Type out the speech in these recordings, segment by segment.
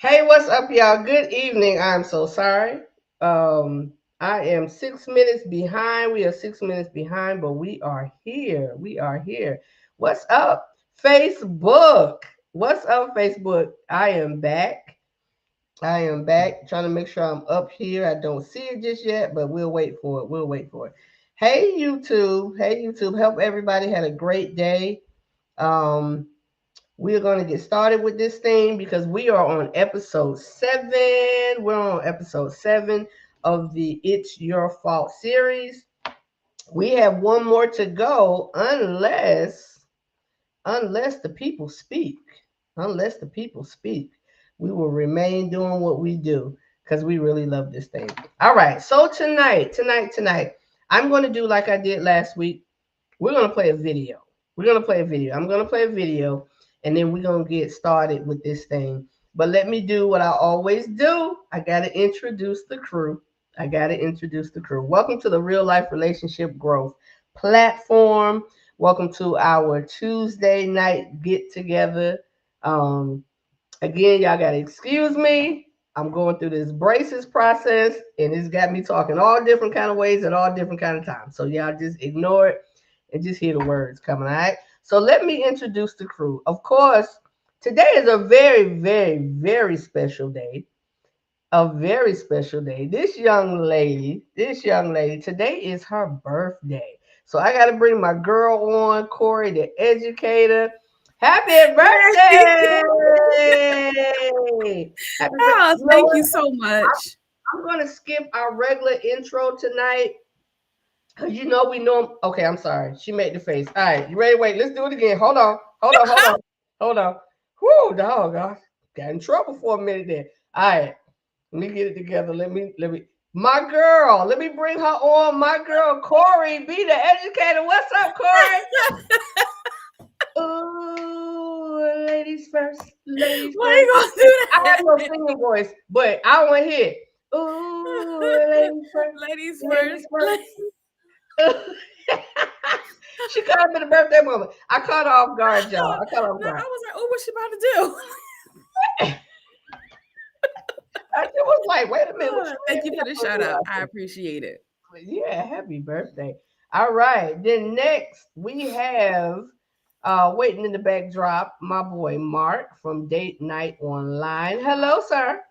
Hey, what's up, y'all? Good evening. I'm so sorry. I am 6 minutes behind. We are 6 minutes behind, but we are here. We are here. What's up, Facebook? What's up, Facebook? I am back. I am back. Trying to make sure I'm up here. I don't see it just yet, but we'll wait for it. We'll wait for it. Hey, YouTube. Hey, YouTube. Hope everybody had a great day. Um, we're going to get started with this thing because we are on episode 7. We're on episode 7 of the It's Your Fault series. We have one more to go unless the people speak. Unless the people speak, we will remain doing what we do because we really love this thing. All right. So tonight, I'm going to do like I did last week. We're going to play a video. We're going to play a video. I'm going to play a video and then we're going to get started with this thing. But let me do what I always do. I got to introduce the crew. Welcome to the Real Life Relationship Growth platform. Welcome to our Tuesday night get together. Um, Again, y'all got to excuse me. I'm going through this braces process and it's got me talking all different kind of ways at all different kind of times. So y'all just ignore it and just hear the words coming. All right. So let me introduce the crew. Of course, today is a very, very, very special day. A very special day. This young lady, today is her birthday. So I got to bring my girl on, Corey, the educator. Happy birthday! Happy birthday. Oh, thank you so much. I'm going to skip our regular intro tonight. Cause we know. Okay, I'm sorry. She made the face. All right, you ready? Wait, let's do it again. Hold on. Whoo, dog, I got in trouble for a minute there. All right, let me get it together. Let me. My girl, let me bring her on. My girl, Corey, be the educator. What's up, Corey? Ooh, ladies first. Ladies Why first. are you gonna do that? I have no singing voice, but I want to hear. Ooh, ladies first. Ladies first. She caught me the birthday moment. I caught her off guard, y'all. I caught her off No, I guard. was like, oh, what's she about to do? I was like, wait a minute. Thank you for the shout out. I appreciate it. Yeah, happy birthday. All right. Then next we have waiting in the backdrop, my boy Mark from Date Night Online. Hello, sir.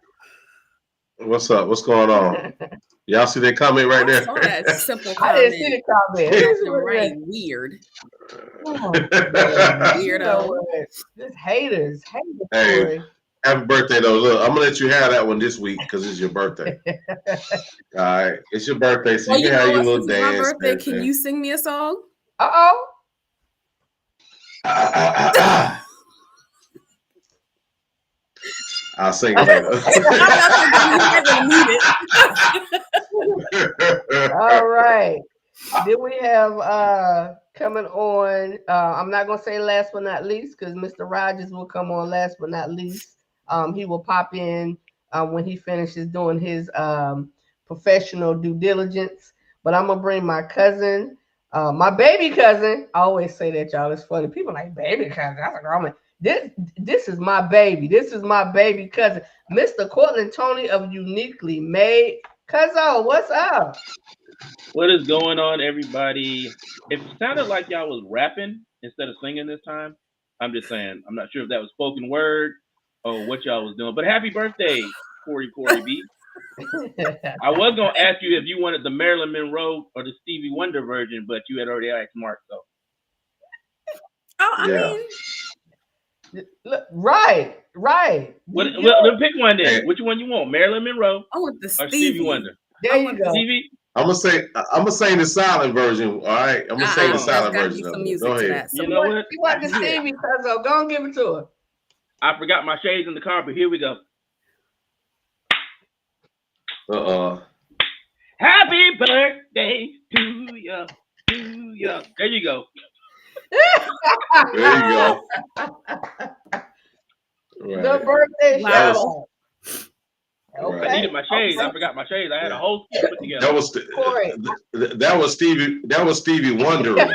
What's up? What's going on? Y'all see that comment right there? I saw that simple I comment. didn't see the comment. Right, weird. Oh, Weirdo. Just haters. Hey, happy birthday though. Look, I'm gonna let you have that one this week because it's your birthday. All right, it's your birthday, so you can have your little dance. My birthday. Can you sing me a song? Uh-oh. I'll sing it later. All right. Then we have coming on. I'm not gonna say last but not least because Mr. Rogers will come on last but not least. He will pop in when he finishes doing his professional due diligence. But I'm gonna bring my cousin, my baby cousin. I always say that, y'all. It's funny. People like baby cousin. That's a girl. This is my baby. This is my baby cousin, Mr. Cortland Tony of Uniquely Made. Cuzzo, what's up? What is going on, everybody? It sounded like y'all was rapping instead of singing this time. I'm just saying. I'm not sure if that was spoken word or what y'all was doing. But happy birthday, Corey B. I was gonna ask you if you wanted the Marilyn Monroe or the Stevie Wonder version, but you had already asked Mark, so. Oh, I mean. Right. Well, pick one then. Which one you want? Marilyn Monroe or Stevie Wonder? There you go. Stevie? I'm gonna sing the silent version. All right, I'm gonna sing the silent version. Some music go ahead. To that. You know what? You want the Stevie, Cuzzo? Go and give it to her. I forgot my shades in the car, but here we go. Happy birthday to you. There you go. There you go. Right. The birthday show. Okay. I needed my shades. I forgot my shades. I had a whole put together. That was Stevie. That was Stevie Wonder. That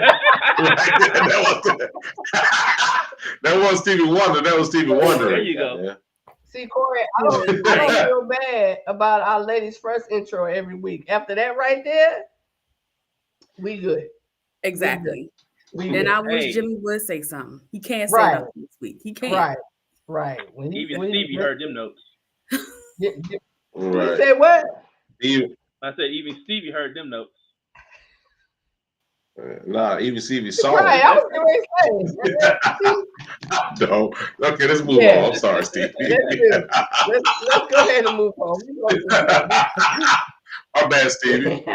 was Stevie Wonder. That was Stevie Wonder. There you go. Yeah. See, Corey, I don't feel bad about our ladies' first intro every week. After that, right there, we good. Exactly. We Then good. I wish Hey. Jimmy would say something. He can't say Right. nothing this week. He can't. Right. When Even Stevie heard them notes. You Right. say what? Even, I said even Stevie heard them notes. nah, even Stevie saw Right. it. I was going to say. No. Okay, let's move Yeah. on. I'm sorry, Stevie. Let's go ahead and move on. Our bad, Stevie.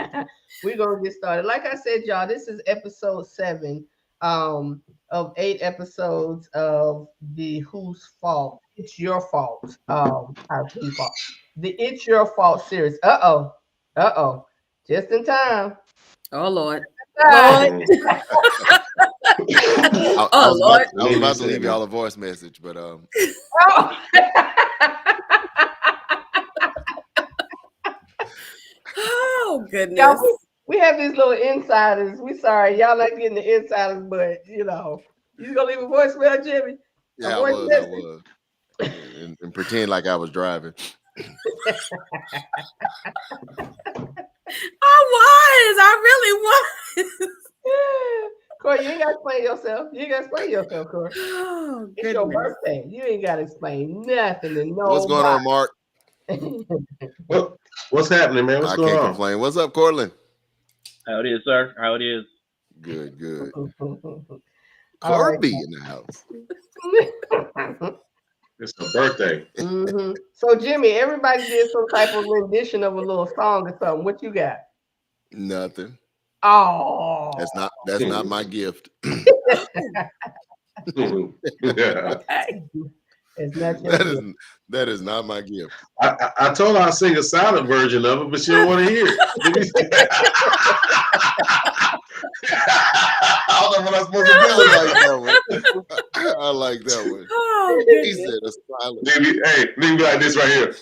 We're gonna get started. Like I said, y'all, this is episode 7 of 8 episodes of the Whose Fault? It's Your Fault. Whose Fault? The It's Your Fault series. Uh-oh. Just in time. Oh Lord. Lord. Oh Lord. I was about to leave y'all a voice message, but Oh. Oh goodness. Y'all, we have these little insiders. We sorry, y'all not getting the insiders, but you know, you gonna leave a voicemail, Jimmy? yeah, I was. And pretend like I was driving. I really was. Corey, you ain't gotta explain yourself. Corey. Oh, It's your birthday. You ain't gotta explain nothing to nobody. What's going on, Mark? What's happening, man? What's I going can't on? complain. What's up, Cortland? How it is, sir? How it is? Good. All right. Corby in the house. It's a birthday. Mm-hmm. So, Jimmy, everybody did some type of rendition of a little song or something. What you got? Nothing. Oh, That's not my gift. Yeah. it's not your gift. That is not my gift. I told her I'd sing a silent version of it, but she don't want to hear it. I don't know what I'm supposed to do. I like that one. Oh, He said a silent. Leave me like this right here.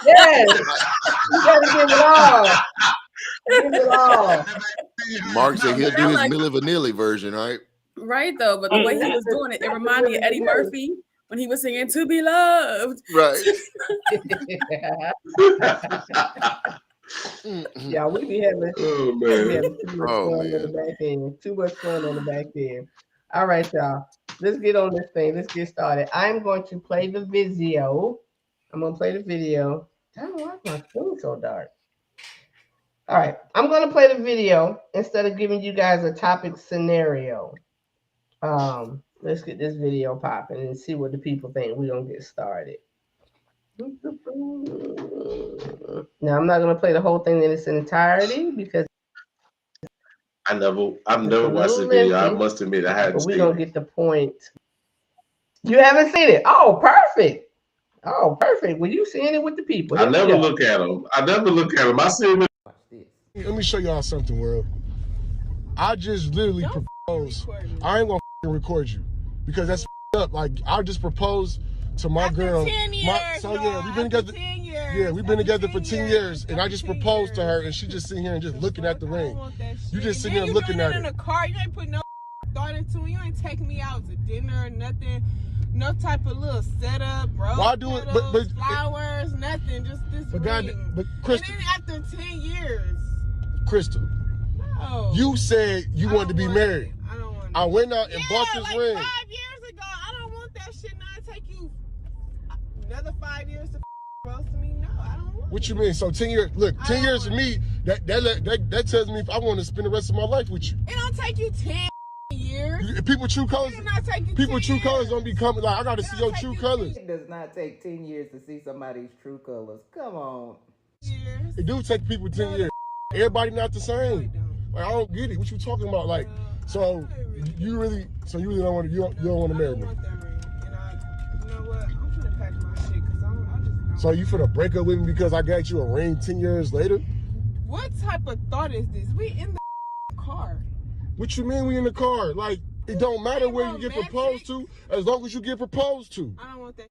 Yes, you gotta give it all. Give it all. Mark said he'll do his Like- Milli Vanilli version, right? right though, but the way he was doing it, it reminded me of Eddie Murphy when he was singing "To Be Loved." Right. Yeah, we be having, Oh we man. having too much fun on the back end. Too much fun on the back end. All right, y'all. Let's get on this thing. Let's get started. I'm going to play the video. Damn, why is my screen so dark? All right, I'm going to play the video instead of giving you guys a topic scenario. Let's get this video popping and see what the people think. We're going to get started. Now, I'm not going to play the whole thing in its entirety because I've never watched the video. I must admit I hadn't we're seen going to it. get the point. You haven't seen it? Oh, perfect. Well, you seeing it with the people. I Here we never go. look at them. I see them. Let me show y'all something, world. I just literally proposed. I ain't gonna record you because that's up. Like I just proposed to my girl. 10 years, We've been together. 10 years. Yeah, we've been together for 10 years, and I After just 10 proposed to years. her, and she just sitting here and just looking at the I don't ring. want that You shit. just sitting Then there you looking doing at it in it. the car. You ain't put no thought into it. You ain't taking me out to dinner or nothing. No type of little setup, bro. Why do it- but- flowers, nothing. Just this But ring. but And Crystal, then after 10 years, Crystal, no. you said you I wanted to don't be want married. it. I don't want it. I went out and bought this like ring. 5 years ago. I don't want that shit. Now it take you another 5 years to propose to me. No, I don't want What you it. mean? So 10 years? Look, I 10 don't years for want me. That tells me if I want to spend the rest of my life with you. It don't take you 10 years. People true colors. It do not take you People 10 true years. colors don't be coming. Like I got to It see don't your take true you colors. 10 It does not take 10 years to see somebody's true colors. Come on. years. It do take people 10 years. Everybody not the same. Like I don't get it. What you talking about? Like, so you really don't want to you don't want to marry me. I don't want that ring. And you know what? I'm trying to pack my shit because I just don't. So you finna break up with me because I got you a ring 10 years later? What type of thought is this? We in the car. What you mean we in the car? Like it don't matter Ain't where you get romantic. proposed to, as long as you get proposed to. I don't want that.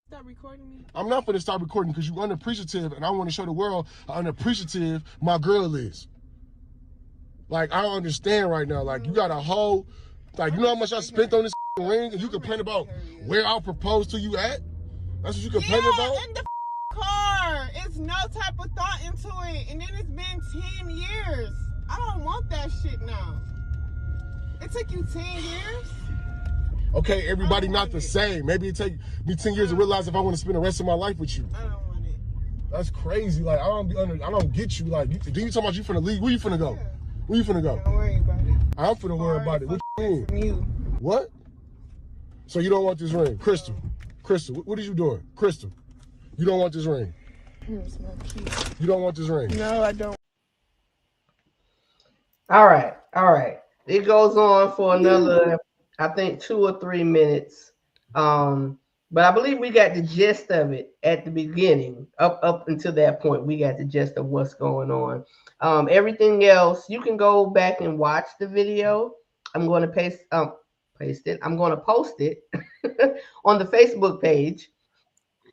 Stop recording me. I'm not gonna stop recording because you unappreciative, and I want to show the world how unappreciative my girl is. Like I don't understand right now. Like you got a whole, like you know how much I spent on this. ring and you complain about where I'll propose to you at? That's what you complain about? In the car. It's no type of thought into it. And then it's been 10 years. I don't want that shit now. It took you 10 years? Okay, everybody not the same. Maybe it take me 10 years to realize if I want to spend the rest of my life with you. I don't want it. That's crazy. Like, I don't get you. Like, do you talking about you finna leave? Where you finna go? Where you finna go? Don't worry about it. I'm finna worry about it. What you mean? From you. What? So you don't want this ring? Crystal, what are you doing? Crystal, you don't want this ring? It's my key. You don't want this ring? No, I don't. All right. It goes on for another, I think, 2 or 3 minutes. But I believe we got the gist of it at the beginning. Up until that point, we got the gist of what's going on. Everything else, you can go back and watch the video. I'm going to paste it. I'm going to post it on the Facebook page.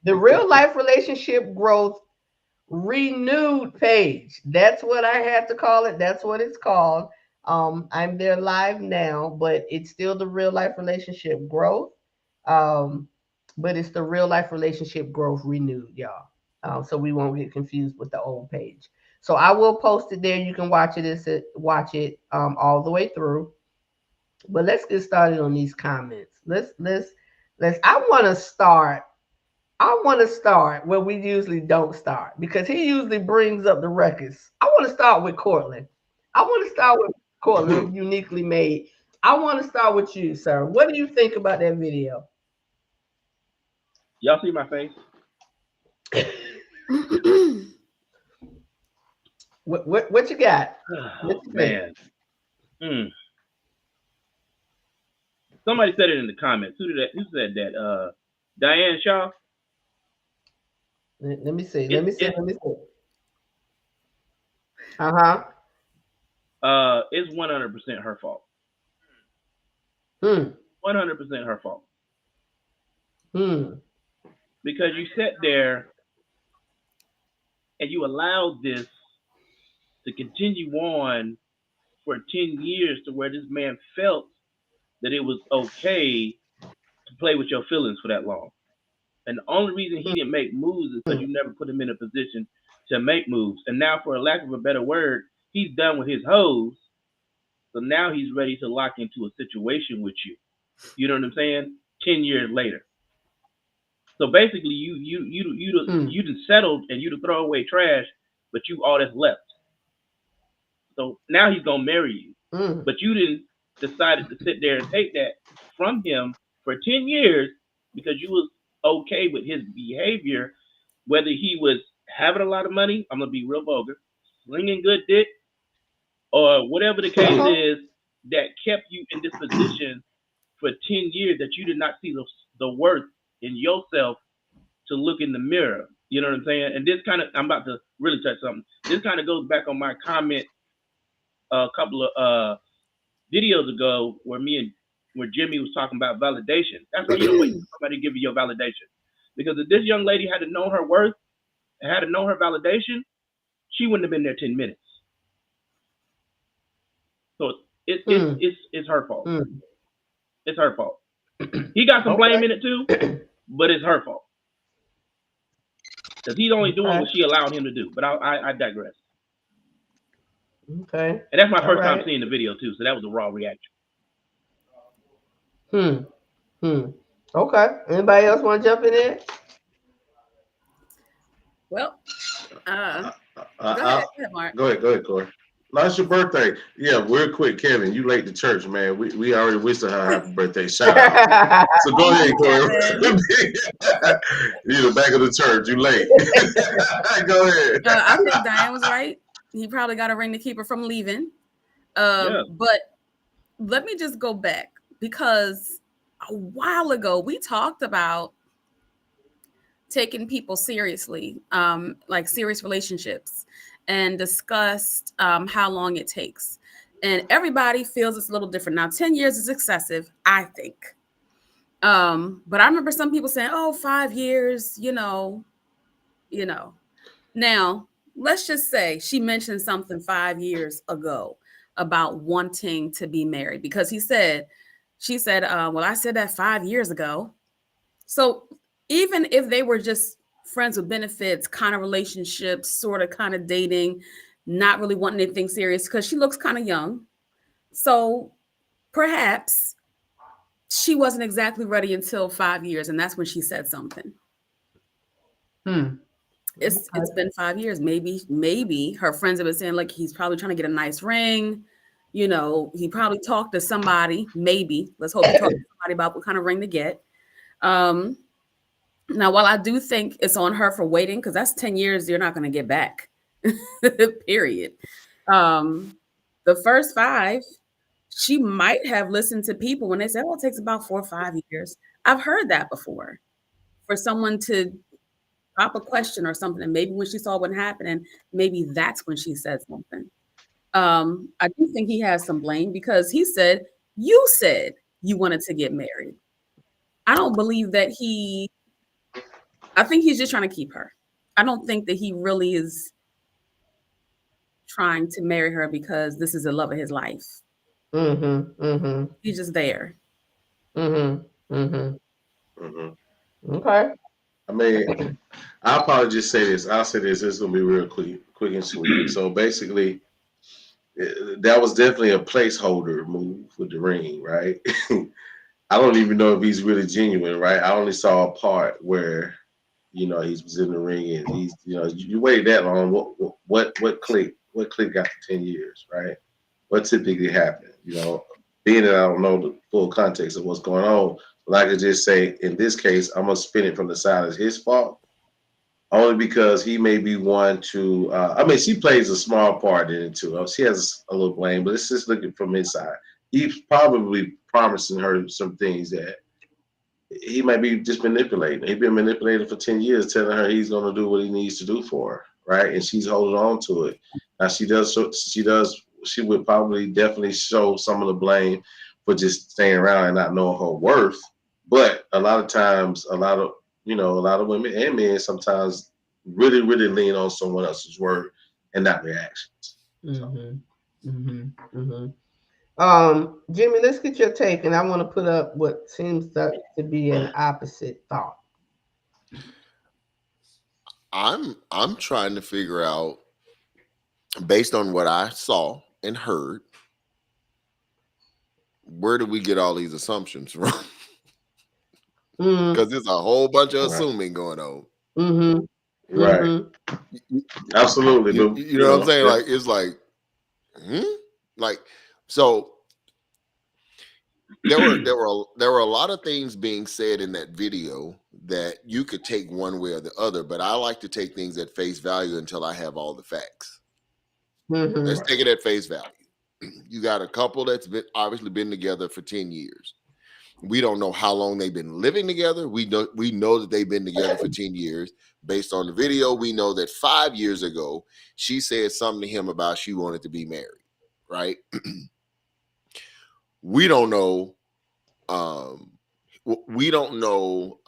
The Real Life Relationship Growth Renewed page. That's what I had to call it. That's what it's called. I'm there live now, but it's still the Real Life Relationship Growth. But it's the Real Life Relationship Growth Renewed, y'all. So we won't get confused with the old page. So I will post it there. You can watch it all the way through. But let's get started on these comments. Let's I want to start where we usually don't start, because he usually brings up the records. I want to start with Cortland. Uniquely Made. I want to start with you, sir. What do you think about that video? Y'all see my face? What you got? Oh, man. Somebody said it in the comments. Who said that? Diane Shaw? Let me see. Uh-huh. It's 100% her fault. 100% her fault. Because you sat there and you allowed this to continue on for 10 years, to where this man felt that it was okay to play with your feelings for that long. And the only reason he didn't make moves is because you never put him in a position to make moves. And now, for a lack of a better word, he's done with his hoes. So now he's ready to lock into a situation with you. You know what I'm saying? 10 years later. So basically, you done settled and you done throw away trash, but you all that's left. So now he's gonna marry you, but you didn't decided to sit there and take that from him for 10 years because you was okay with his behavior, whether he was having a lot of money, I'm gonna be real vulgar, slinging good dick, or whatever the case is that kept you in this position for 10 years, that you did not see the worth in yourself to look in the mirror. You know what I'm saying? And this kind of, I'm about to really touch something. This kind of goes back on my comment a couple of videos ago where Jimmy was talking about validation. That's why you don't wait for somebody to give you your validation. Because if this young lady had to know her worth and had to know her validation, she wouldn't have been there 10 minutes. So it's her fault. It's her fault. He got some blame in it too, but it's her fault. Because he's only doing what she allowed him to do. But I digress. Okay. And that's my first time seeing the video too, so that was a raw reaction. Okay. Anybody else want to jump in there? Well, go ahead, Mark. Go ahead, Corey. No, it's your birthday. Yeah, real quick, Kevin, you late to church, man. We already wished her happy birthday. Shout out. So go ahead, Corey. You're the back of the church. You late. Go ahead. I think Diane was right. He probably got a ring to keep her from leaving. But let me just go back, because a while ago we talked about taking people seriously, like serious relationships, and discussed how long it takes. And everybody feels it's a little different. Now, 10 years is excessive, I think. But I remember some people saying, 5 years, you know. Now, let's just say she mentioned something 5 years ago about wanting to be married, because he said She said, well, I said that 5 years ago. So even if they were just friends with benefits, kind of relationships, sort of kind of dating, not really wanting anything serious, because she looks kind of young. So perhaps she wasn't exactly ready until 5 years, and that's when she said something. It's been 5 years. Maybe her friends have been saying, like, he's probably trying to get a nice ring. You know, he probably talked to somebody. Maybe, let's hope he talked to somebody about what kind of ring to get. Now, while I do think it's on her for waiting, because that's 10 years you're not going to get back. Period. The first 5, she might have listened to people when they said, well, it takes about 4 or 5 years. I've heard that before. For someone to pop a question or something, and maybe when she saw what happened, maybe that's when she said something. I do think he has some blame, because he said, you said you wanted to get married. I don't believe that I think he's just trying to keep her. I don't think that he really is trying to marry her because this is the love of his life. He's just there. Okay. I mean, I'll probably just say this. I'll say this. This is gonna be real quick and sweet. So basically, that was definitely a placeholder move with the ring, right? I don't even know if he's really genuine, right? I only saw a part where, he was in the ring, and he's, you waited that long. What clicked? What clicked after 10 years, right? What typically happened? Being that I don't know the full context of what's going on, but I could just say, in this case, I'm gonna spin it from the side as his fault, only because he may be one to. She plays a small part in it too. She has a little blame, but it's just looking from inside. He's probably promising her some things that he might be just manipulating. He's been manipulating for 10 years, telling her he's going to do what he needs to do for her, right? And she's holding on to it. Now she would probably definitely show some of the blame for just staying around and not knowing her worth. But a lot of times, a lot of women and men sometimes really, really lean on someone else's word and not their actions. Jimmy, let's get your take, and I want to put up what seems to be an opposite thought. I'm trying to figure out, based on what I saw and heard, where do we get all these assumptions from? Because there's a whole bunch of assuming going on. Right. Absolutely. You know what I'm saying? Like, it's like, so there were a lot of things being said in that video that you could take one way or the other, but I like to take things at face value until I have all the facts. Let's take it at face value. You got a couple that's obviously been together for 10 years. We don't know how long they've been living together. We know that they've been together for 10 years. Based on the video, we know that 5 years ago, she said something to him about she wanted to be married, right? We don't know. We don't know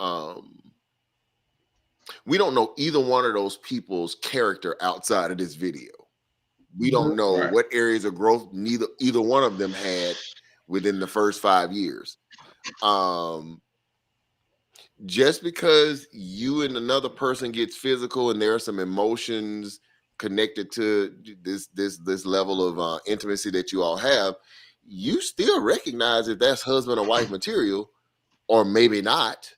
either one of those people's character outside of this video. We don't know what areas of growth either one of them had within the first 5 years. Just because you and another person gets physical and there are some emotions connected to this level of intimacy that you all have, you still recognize if that's husband or wife material, or maybe not,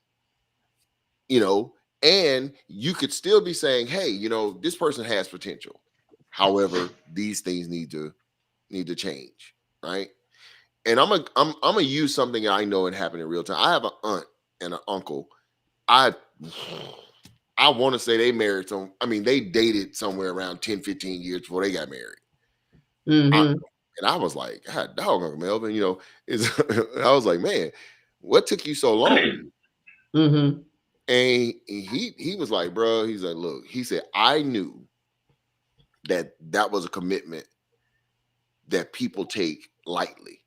and you could still be saying, hey, this person has potential. However, these things need to change, right? And I'm gonna use something I know it happened in real time. I have an aunt and an uncle. I want to say they married they dated somewhere around 10, 15 years before they got married. And I was like, God dog, Uncle Melvin, I was like, man, what took you so long? And he was like, bro, he's like, look, he said, I knew that was a commitment that people take lightly.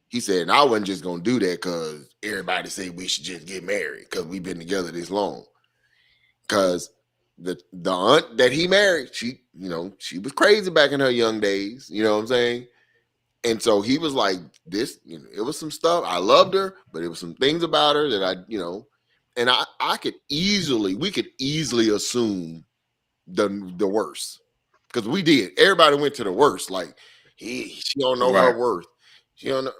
He said, and I wasn't just gonna do that because everybody say we should just get married because we've been together this long. Because the aunt that he married, she was crazy back in her young days. You know what I'm saying? And so he was like, this, you know, it was some stuff. I loved her, but it was some things about her that I, you know, and we could easily assume the worst. Because we did. Everybody went to the worst. Like, she don't know her worth. She don't know.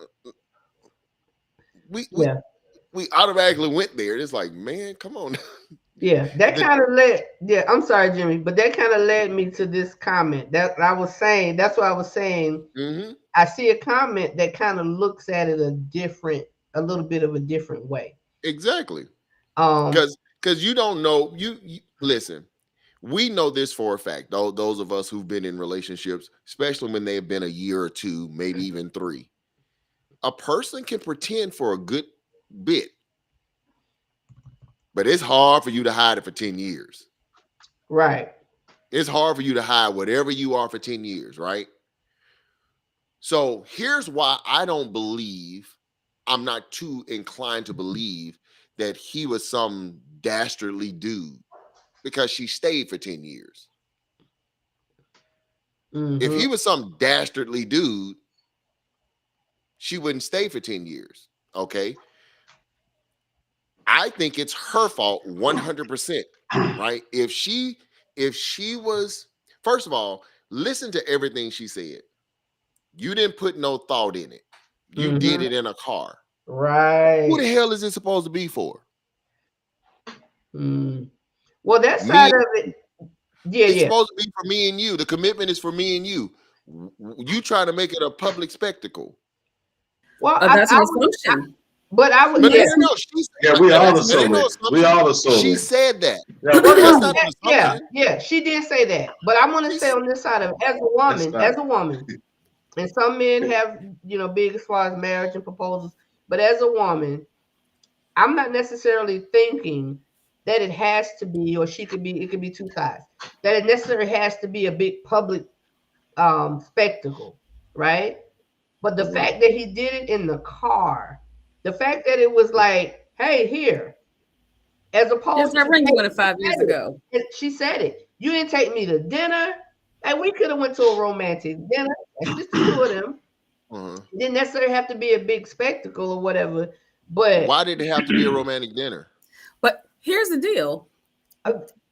We automatically went there. It's like, man, come on. Yeah, that kind of I'm sorry, Jimmy, but that kind of led me to this comment that I was saying. That's what I was saying. Mm-hmm. I see a comment that kind of looks at it a little bit of a different way. Exactly. Because you don't know, you listen, we know this for a fact, though, those of us who've been in relationships, especially when they've been a year or two, maybe even 3. A person can pretend for a good bit, but it's hard for you to hide it for 10 years. Right. It's hard for you to hide whatever you are for 10 years, right? So here's why I'm not too inclined to believe that he was some dastardly dude, because she stayed for 10 years. Mm-hmm. If he was some dastardly dude, she wouldn't stay for 10 years. Okay. I think it's her fault 100%, right? If she was, first of all, listen to everything she said. You didn't put no thought in it. You did it in a car. Right. Who the hell is it supposed to be for? Well, that side of it, it's supposed to be for me and you. The commitment is for me and you. You trying to make it a public spectacle. Well, that's an assumption. But I would. We all assume it. We all assume she said that. Yeah, she did say that. But I want to say on this side of it, as a woman, and some men have, big as far as marriage and proposals. But as a woman, I'm not necessarily thinking that it has to be, or it could be two sides. That it necessarily has to be a big public spectacle, right? But the fact that he did it in the car, the fact that it was like, hey, here, as opposed to ring you went 5 years ago. She said it. You didn't take me to dinner. And we could have went to a romantic dinner. It's just the two of them. It didn't necessarily have to be a big spectacle or whatever. But why did it have to be a romantic dinner? But here's the deal.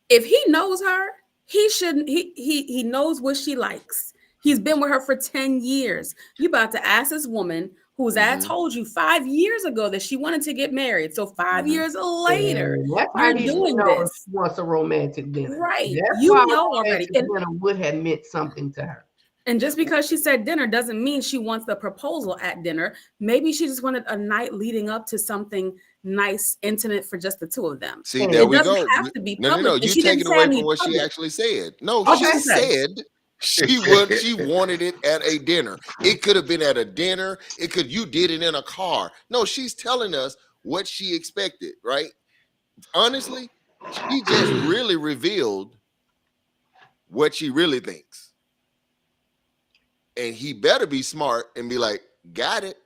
If he knows her, he shouldn't. He knows what she likes. He's been with her for 10 years. You about to ask this woman who's I told you 5 years ago that she wanted to get married. So 5 years later, you're doing this. Wants a romantic dinner, right? That's you know already. And dinner would have meant something to her. And just because she said dinner doesn't mean she wants the proposal at dinner. Maybe she just wanted a night leading up to something nice, intimate for just the two of them. See, there we go. Have to be public. No. You take it away from what she actually said. No, she said she wanted it at a dinner. It could have been at a dinner. You did it in a car. No, she's telling us what she expected, right? Honestly, she just really revealed what she really thinks. And he better be smart and be like, got it.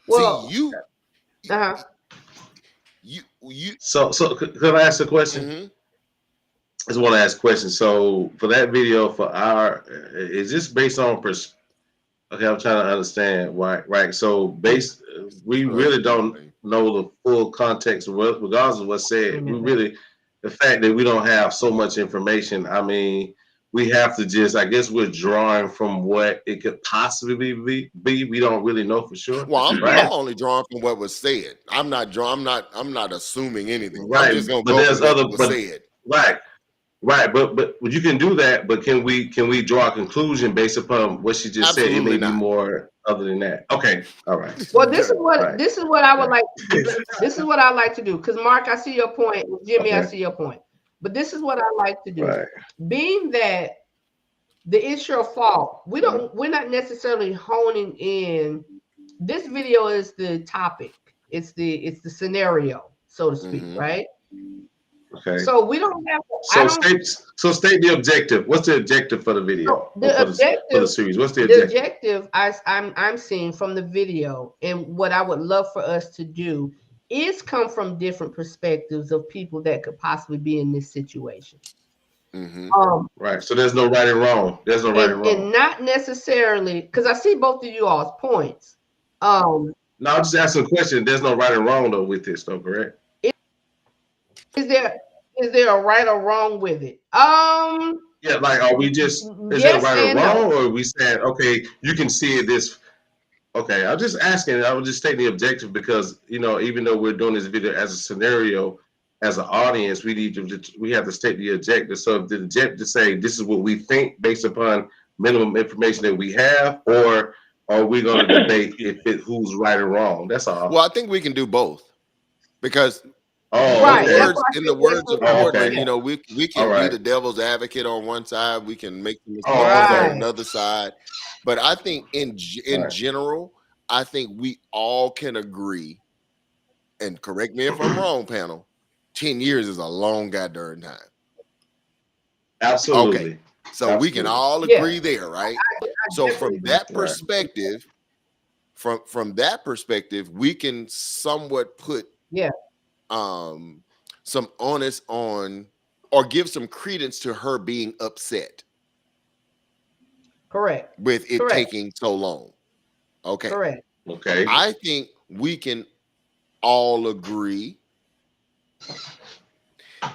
Well, see, you. So could I ask a question? I just want to ask a question. So for that video, is this based on okay, I'm trying to understand why, right? So we really don't know the full context of regardless of what's said. The fact that we don't have so much information, I mean, we have to I guess we're drawing from what it could possibly be. We don't really know for sure. Well, I'm only drawing from what was said. I'm not assuming anything. Right. I'm just gonna but go there's other what was said. Right. But you can do that, but can we draw a conclusion based upon what she just said? It may be more other than that. Okay. All right. Well, this is what I would like to do. This is what I like to do. Because Mark, I see your point. Jimmy, I see your point. But this is what I like to do. Right. Being that the issue of fault, we're not necessarily honing in. This video is the topic. It's the scenario, so to speak, right? Okay. So we don't have to, state the objective. What's the objective for the video? The objective for the series. What's the objective? The objective I'm seeing from the video, and what I would love for us to do is come from different perspectives of people that could possibly be in this situation. Right. So there's no right and wrong. There's no right and wrong. And not necessarily, because I see both of you all's points. No, I'm just asking a question. There's no right and wrong though with this, though, correct? Is there a right or wrong with it? Yeah, like are we just is there a right or wrong, or are we saying okay, you can see it this? Okay, I'm just asking. I was just stating the objective because even though we're doing this video as a scenario, as an audience, we have to state the objective. So the objective say this is what we think based upon minimum information that we have, or are we going to debate who's right or wrong? That's all. Well, I think we can do both because in the words of Portland, we can be the devil's advocate on one side, we can make the mistakes on another side. But I think in general, I think we all can agree, and correct me if I'm wrong, panel, 10 years is a long goddamn time. Absolutely. Okay. So we can all agree there, right? So from that perspective, from that perspective, we can somewhat put some onus on or give some credence to her being upset. Correct. With it taking so long. Okay. Correct. Okay. I think we can all agree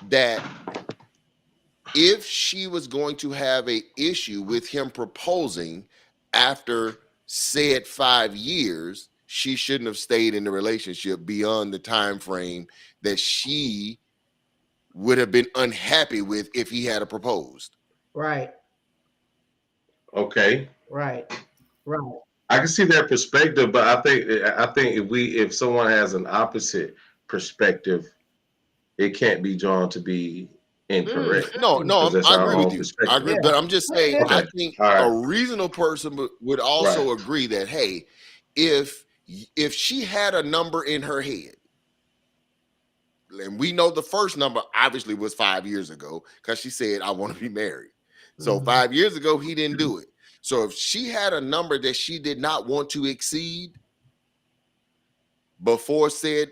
that if she was going to have an issue with him proposing after said 5 years, she shouldn't have stayed in the relationship beyond the time frame that she would have been unhappy with if he had proposed. Right. Okay. Right. I can see that perspective, but I think if someone has an opposite perspective, it can't be drawn to be incorrect. No, I agree with you. I agree, but I'm just saying, I think a reasonable person would also agree that, hey, if she had a number in her head, and we know the first number obviously was 5 years ago because she said, I want to be married. So 5 years ago, he didn't do it. So if she had a number that she did not want to exceed before said,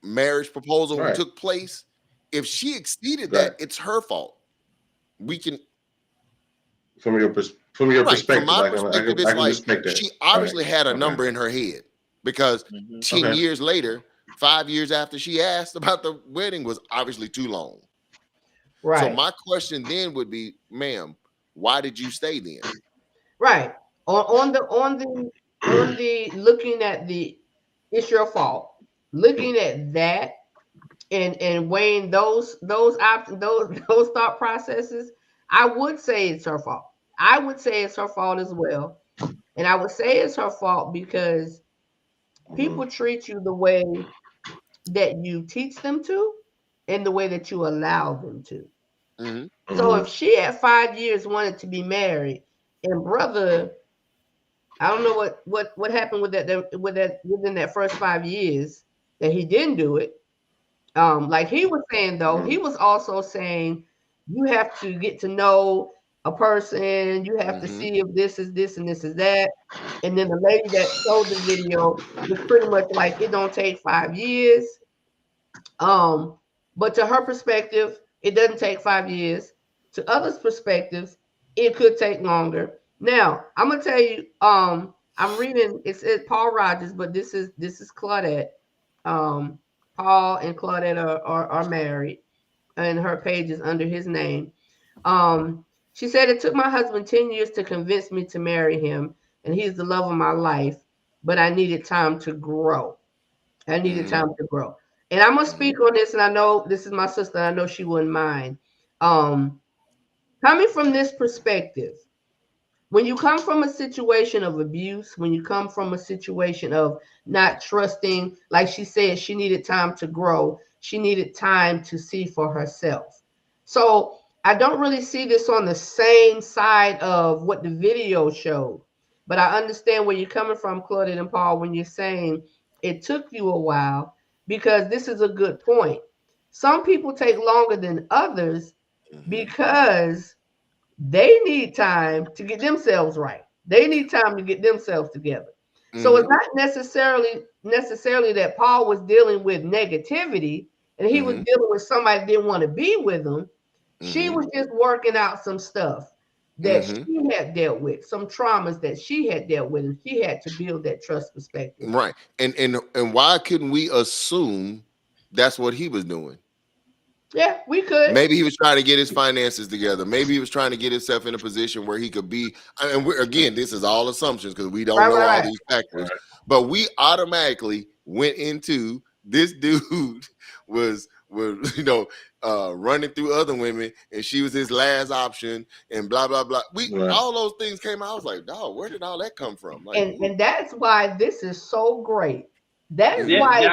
marriage proposal took place, if she exceeded that, it's her fault. We can, from your perspective, from my perspective, it's like she obviously had a number in her head because 10 years later, 5 years after she asked about the wedding was obviously too long. Right. So my question then would be, ma'am, why did you stay then? Right. On the looking at the it's your fault. Looking at that and weighing those thought processes, I would say it's her fault. I would say it's her fault as well. And I would say it's her fault because people treat you the way that you teach them to and the way that you allow them to. So if she at 5 years wanted to be married, and brother, I don't know what happened with that within that first 5 years that he didn't do it. Like he was saying though, he was also saying you have to get to know a person, you have to see if this is this and this is that. And then the lady that showed the video was pretty much like it don't take 5 years. But to her perspective, it doesn't take 5 years. To others' perspectives, it could take longer. Now, I'm gonna tell you, I'm reading. It's Paul Rogers, but this is Claudette. Paul and Claudette are married, and her page is under his name. She said it took my husband 10 years to convince me to marry him, and he's the love of my life. But I needed time to grow. And I'm gonna speak on this, and I know this is my sister. I know she wouldn't mind. Coming from this perspective, when you come from a situation of abuse, when you come from a situation of not trusting, like she said, she needed time to grow. She needed time to see for herself. So I don't really see this on the same side of what the video showed, but I understand where you're coming from, Claudette and Paul, when you're saying it took you a while, because this is a good point. Some people take longer than others because they need time to get themselves right. They need time to get themselves together. So it's not necessarily that Paul was dealing with negativity and he was dealing with somebody that didn't want to be with him. She was just working out some stuff that she had dealt with, some traumas that she had dealt with, and she had to build that trust perspective. Right. And why couldn't we assume that's what he was doing? Yeah, we could. Maybe he was trying to get his finances together. Maybe he was trying to get himself in a position where he could be. And again, this is all assumptions because we don't know all these factors. But we automatically went into this dude was running through other women, and she was his last option, and blah blah blah. All those things came out. I was like, dog, where did all that come from? Like, and that's why this is so great. That is why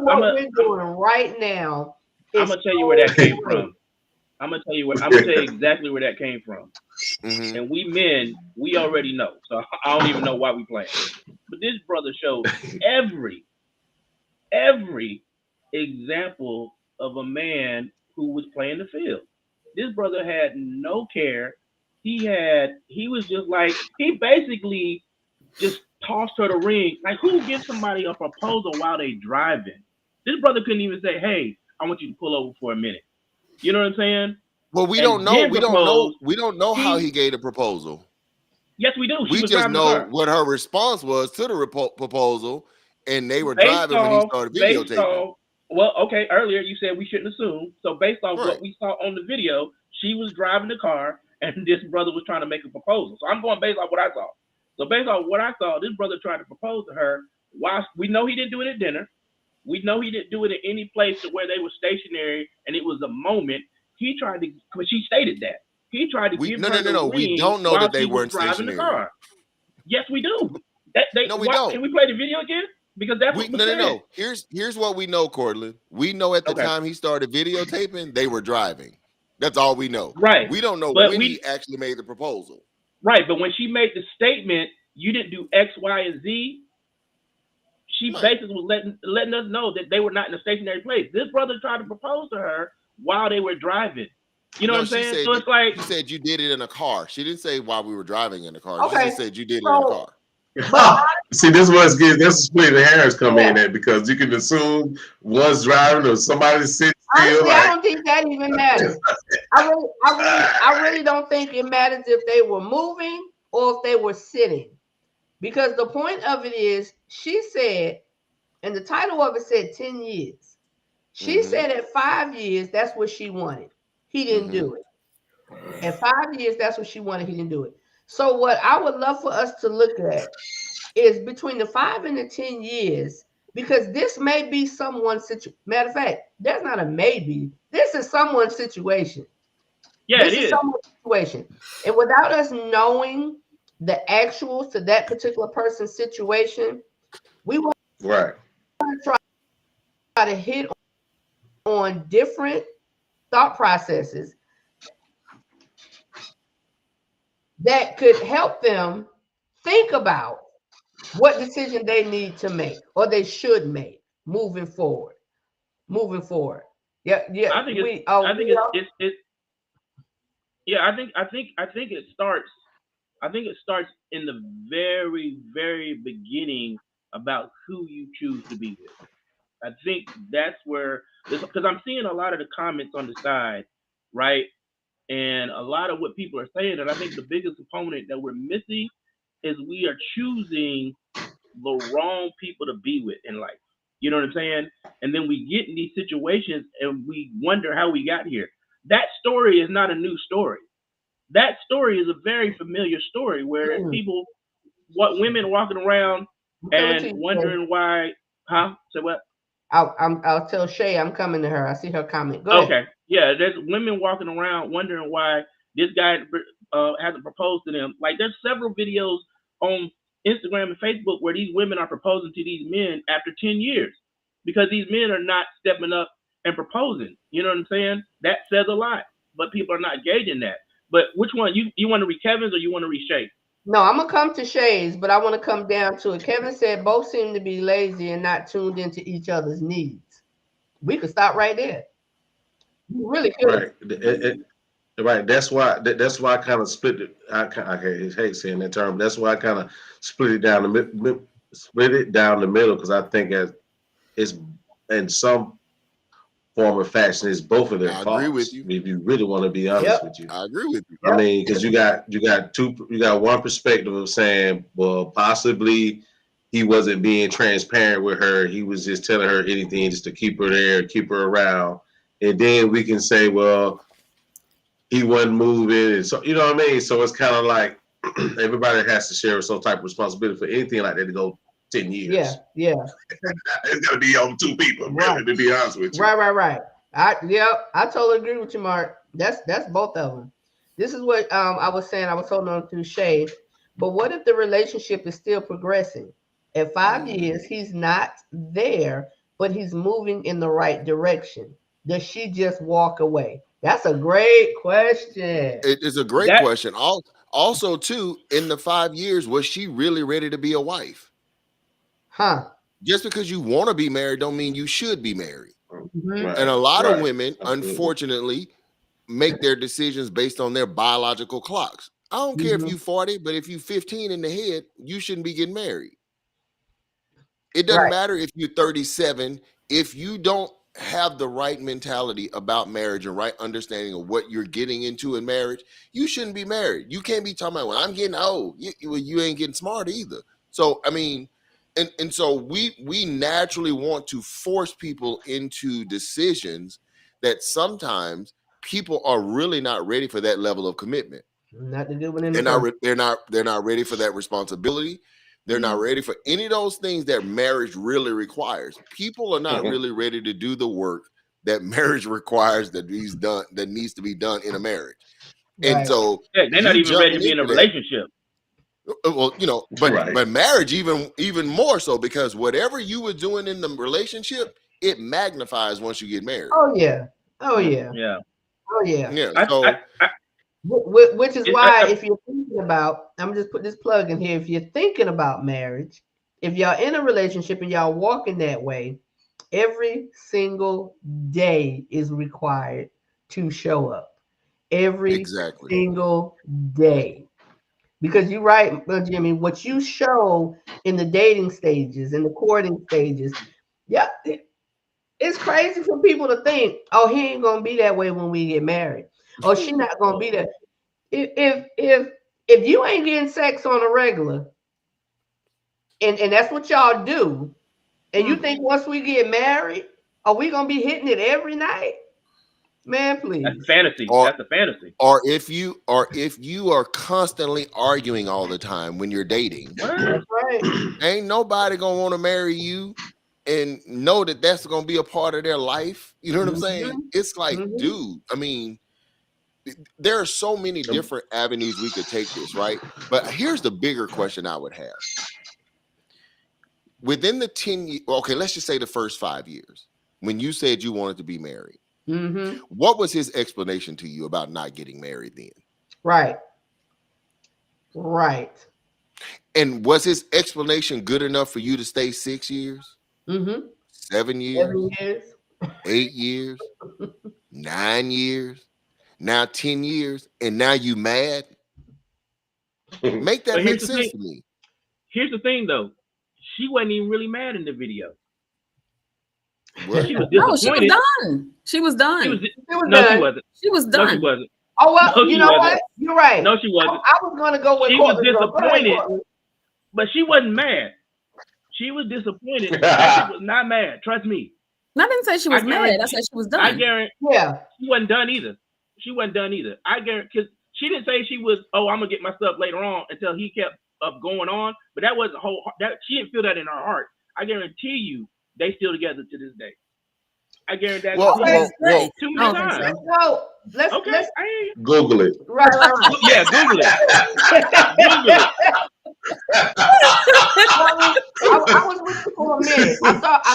what we're doing right now. I'm gonna tell you where that came from. I'm gonna tell you exactly where that came from. And we men, we already know. So I don't even know why we playing. But this brother showed every example of a man who was playing the field. This brother had no care. He was just like, he basically just tossed her the ring. Like, who gives somebody a proposal while they driving? This brother couldn't even say, hey, I want you to pull over for a minute. You know what I'm saying? Well, we don't know. We don't know how he gave the proposal. Yes, we do. We just know what her response was to the proposal, and they were driving when he started videotaping. Well, okay, earlier you said we shouldn't assume. So based on what we saw on the video, she was driving the car, and this brother was trying to make a proposal. So I'm going based on what I saw. So based on what I saw, this brother tried to propose to her. While we know he didn't do it at dinner. We know he didn't do it at any place where they were stationary and it was a moment. He tried to, but she stated that. He tried to give her the ring. We don't know that they weren't stationary. The car. Yes, we do. No, we don't. Can we play the video again? Because that's what we said. No. Here's what we know, Cortland. We know at the time he started videotaping, they were driving. That's all we know. Right. We don't know when he actually made the proposal. Right, but when she made the statement, you didn't do X, Y, and Z. She basically was letting us know that they were not in a stationary place. This brother tried to propose to her while they were driving. You know what I'm saying? So it's like, she said you did it in a car. She didn't say while we were driving in the car. She just said you did it in a car. See, this was good. That's split the hairs come in there because you can assume one's driving or somebody's sitting still. Honestly, I don't think that even matters. I really don't think it matters if they were moving or if they were sitting. Because the point of it is, she said, and the title of it said 10 years. She said at 5 years, that's what she wanted. He didn't do it. At 5 years, that's what she wanted. He didn't do it. So what I would love for us to look at is between the 5 and the 10 years, because this may be someone's situation. Matter of fact, that's not a maybe. This is someone's situation. Yeah, this is someone's situation. And without us knowing the actuals to that particular person's situation, we want to try to hit on different thought processes that could help them think about what decision they need to make or they should make moving forward. Yeah. I think it starts in the very, very beginning about who you choose to be with. I think that's where, because I'm seeing a lot of the comments on the side, right? And a lot of what people are saying, and I think the biggest component that we're missing is we are choosing the wrong people to be with in life. You know what I'm saying? And then we get in these situations and we wonder how we got here. That story is not a new story. That story is a very familiar story where people, women walking around and wondering why, Say what? I'll tell Shay I'm coming to her. I see her comment. Go ahead. Okay. Yeah, there's women walking around wondering why this guy hasn't proposed to them. Like, there's several videos on Instagram and Facebook where these women are proposing to these men after 10 years because these men are not stepping up and proposing. You know what I'm saying? That says a lot, but people are not gauging that. But which one? You want to read Kevin's or you want to read Shay? No, I'm gonna come to Shay's, but I want to come down to it. Kevin said both seem to be lazy and not tuned into each other's needs. We could stop right there. You really could. Right. That's why I kind of split it. I hate saying that term. That's why I kind of split it down the middle because I think it's in some form or fashion, it's both of their I faults. agree with you. If you really want to be honest with you. I agree with you. I mean, because you got one perspective of saying, well, possibly he wasn't being transparent with her. He was just telling her anything just to keep her there, keep her around. And then we can say, well, he wasn't moving. And so, you know what I mean? So it's kind of like everybody has to share some type of responsibility for anything like that to go 10 years. Yeah. It's got to be on two people, really, to be honest with you. Right. I totally agree with you, Mark. That's both of them. This is what I was saying. I was holding on to Shay. But what if the relationship is still progressing? At 5 years, he's not there, but he's moving in the right direction. Does she just walk away? That's a great question. It is a great question. Also, too, in the 5 years, was she really ready to be a wife? Just because you want to be married don't mean you should be married. Right, and a lot of women, unfortunately, make their decisions based on their biological clocks. I don't care if you're 40, but if you're 15 in the head, you shouldn't be getting married. It doesn't matter if you're 37. If you don't have the right mentality about marriage and right understanding of what you're getting into in marriage, you shouldn't be married. You can't be talking about, well, I'm getting old. You ain't getting smart either. So, I mean, and so we naturally want to force people into decisions that sometimes people are really not ready for that level of commitment. Not the good one in the they're not ready for that responsibility. They're not ready for any of those things that marriage really requires. People are not really ready to do the work that marriage requires that needs to be done in a marriage. And so they're not even ready to be in a relationship. Well, but marriage even more so, because whatever you were doing in the relationship, it magnifies once you get married. Oh yeah. Which is why, if you're thinking about, I'm just put this plug in here. If you're thinking about marriage, if y'all in a relationship and y'all walking that way, every single day is required to show up. Every single day. Because you're right, Jimmy, what you show in the dating stages, in the courting stages, it's crazy for people to think, oh, he ain't gonna be that way when we get married. Or she not gonna be that. If you ain't getting sex on a regular, and that's what y'all do, and you think once we get married, are we gonna be hitting it every night? Man, please. That's fantasy. That's a fantasy. Or if you are constantly arguing all the time when you're dating, that's right. Ain't nobody gonna want to marry you and know that that's gonna be a part of their life. You know what I'm saying? It's like, dude, I mean, there are so many different avenues we could take this, right? But here's the bigger question I would have. Within the 10 years, okay, let's just say the first 5 years, when you said you wanted to be married, what was his explanation to you about not getting married then? Right. And was his explanation good enough for you to stay 6 years? 7 years? 8 years? 9 years? Now 10 years? And now you mad? Make that make sense to me. Here's the thing, though. She wasn't even really mad in the video. What? She was disappointed. She was done. She wasn't. She was done. No, she wasn't. Oh, well, you know what? You're right. No, she wasn't. I was going to go with she was disappointed, but she wasn't mad. She was disappointed. She was not mad. Trust me. I didn't say she was mad. I said she was done. I guarantee. She wasn't done either. I guarantee, because she didn't say she was, I'm going to get my stuff later on, until he kept up going on. But that wasn't she didn't feel that in her heart. I guarantee you, they still together to this day. I guarantee that. Too many times. Let's Google it. Right. Yeah, Google it. I was with you for a minute. I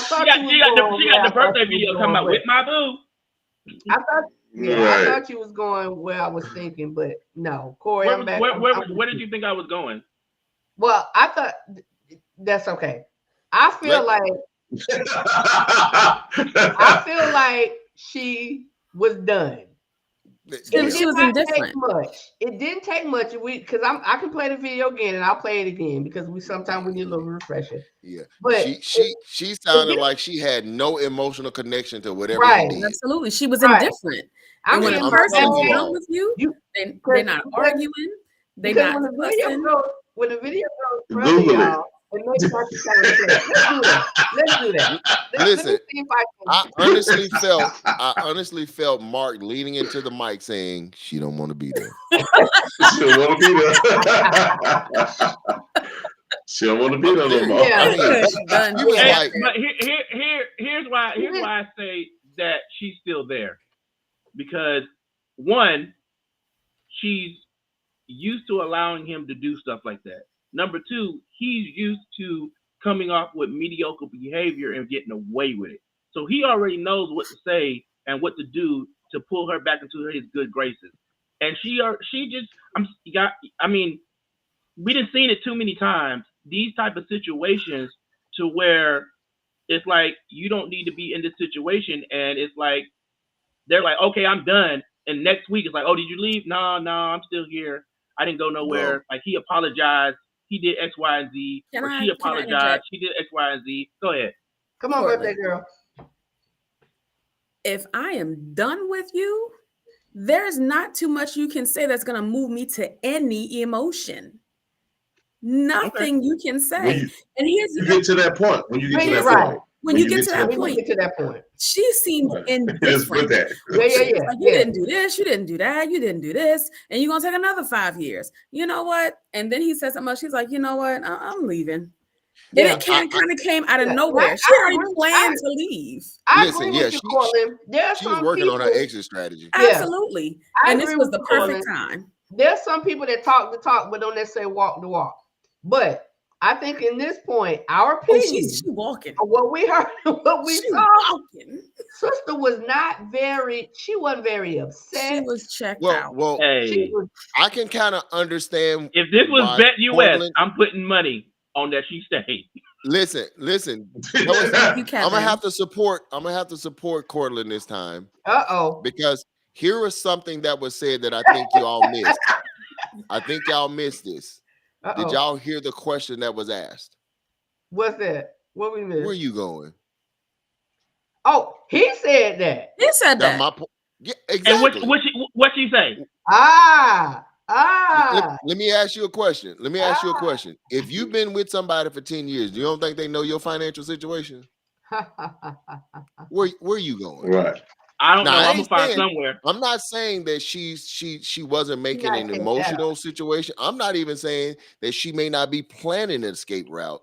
thought she got the birthday video coming about with my boo. I thought you was going where I was thinking, but no, Corey. I'm back. Where did you think I was going? Well, I thought that's okay. I feel like she was done. She was indifferent. Take much. It didn't take much. Because I can play the video again and I'll play it again because sometimes we need a little refresher. Yeah, but she sounded like she had no emotional connection to whatever. Right, he did. Absolutely, she was indifferent. And when a person is done with you, they're not arguing. They're not fussing. When the video goes further, y'all, it makes like the sound. Let's do that. Listen, let me see if I honestly felt Mark leaning into the mic saying she don't want to be there. She don't want to be there. She don't want to be there no more. Yeah. But here's why I say that she's still there. Because one, she's used to allowing him to do stuff like that. Number two, he's used to coming off with mediocre behavior and getting away with it. So he already knows what to say and what to do to pull her back into his good graces. And we done seen it too many times. These type of situations to where it's like you don't need to be in this situation, and it's like they're like, okay, I'm done. And next week it's like, oh, did you leave? No, I'm still here. I didn't go nowhere. No. Like he apologized. He did X, Y, and Z. She apologized. She did X, Y, and Z. Go ahead. Come on, birthday girl. If I am done with you, there's not too much you can say that's going to move me to any emotion. Nothing you can say. And here's you get to that point. When you get to that point. When you get to that point, she seemed indifferent. Yeah. Like, you didn't do this, you didn't do that, you didn't do this, and you're gonna take another 5 years. You know what? And then he said something. She's like, you know what? I'm leaving. And it kind of came out of nowhere. She already planned to leave. Listen, she was working on her exit strategy. Absolutely, and this was the perfect time. There's some people that talk the talk, but don't necessarily walk the walk. But I think in this point, our opinion, she's walking. What we heard, what we saw, sister was she wasn't very upset. She was checked out. Well, I can kind of understand. If this was Bet US, I'm putting money on that she stayed. Listen. I'm gonna have to support Cortland this time. Because here was something that was said that I think you all missed. I think y'all missed this. Did y'all hear the question that was asked? What's that? What we missed? Where you going? Oh, he said that. He said that. Yeah, exactly. And what she say? Let me ask you a question. If you've been with somebody for 10 years, you don't think they know your financial situation? Where you going? Right. I don't know. I'm gonna find somewhere. I'm not saying that she wasn't making an emotional situation. I'm not even saying that she may not be planning an escape route.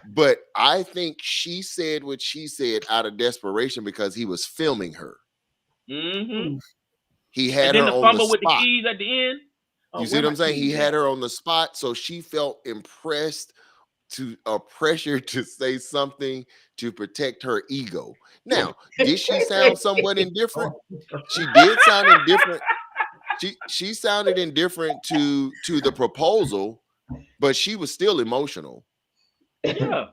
But I think she said what she said out of desperation because he was filming her. Mm-hmm. He had her on the spot. The fumble with the keys at the end. You see what I'm saying? He had her on the spot, so she felt impressed pressured to say something to protect her ego. Now, did she sound somewhat indifferent? She did sound indifferent. She sounded indifferent to the proposal, but she was still emotional. Yeah.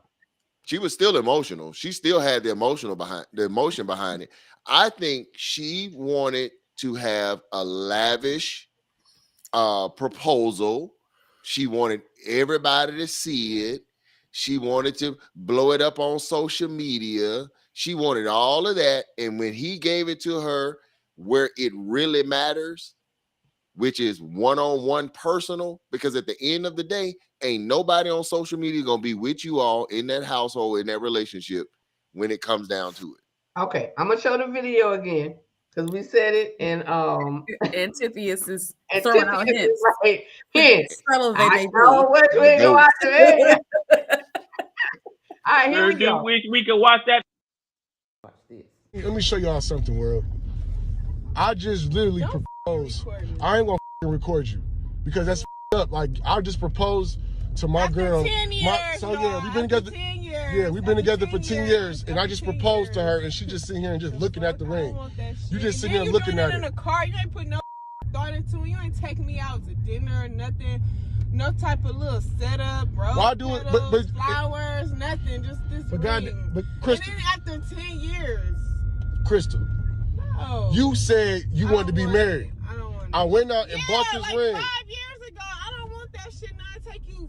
She was still emotional. She still had the emotion behind it. I think she wanted to have a lavish proposal. She wanted everybody to see it. She wanted to blow it up on social media. She wanted all of that. And when he gave it to her where it really matters, which is one-on-one personal, because at the end of the day, ain't nobody on social media going to be with you all in that household, in that relationship when it comes down to it. Okay, I'm going to show the video again because we said it. And Antiphius is throwing out hints. Right. Hints. I know what we can watch it. All right, here we go. We can watch that. Watch this. Let me show y'all something, world. I just literally proposed. I ain't going to record you because that's up. Like, I just proposed to my girl. 10 years, we've been together. 10 years. Yeah, we've been together for 10 years, and I just proposed to her, and she just sitting here and just looking at the ring. You just sitting here looking at it. In the car, you ain't putting no thought into it. You ain't taking me out to dinner or nothing. No type of little setup, bro. Why do it? But flowers, nothing. Just this. But ring. God, but Crystal. And then after 10 years. Crystal. No. You said you wanted to be married. I don't want it. I went out and bought this like ring. 5 years ago. I don't want that shit now. It take you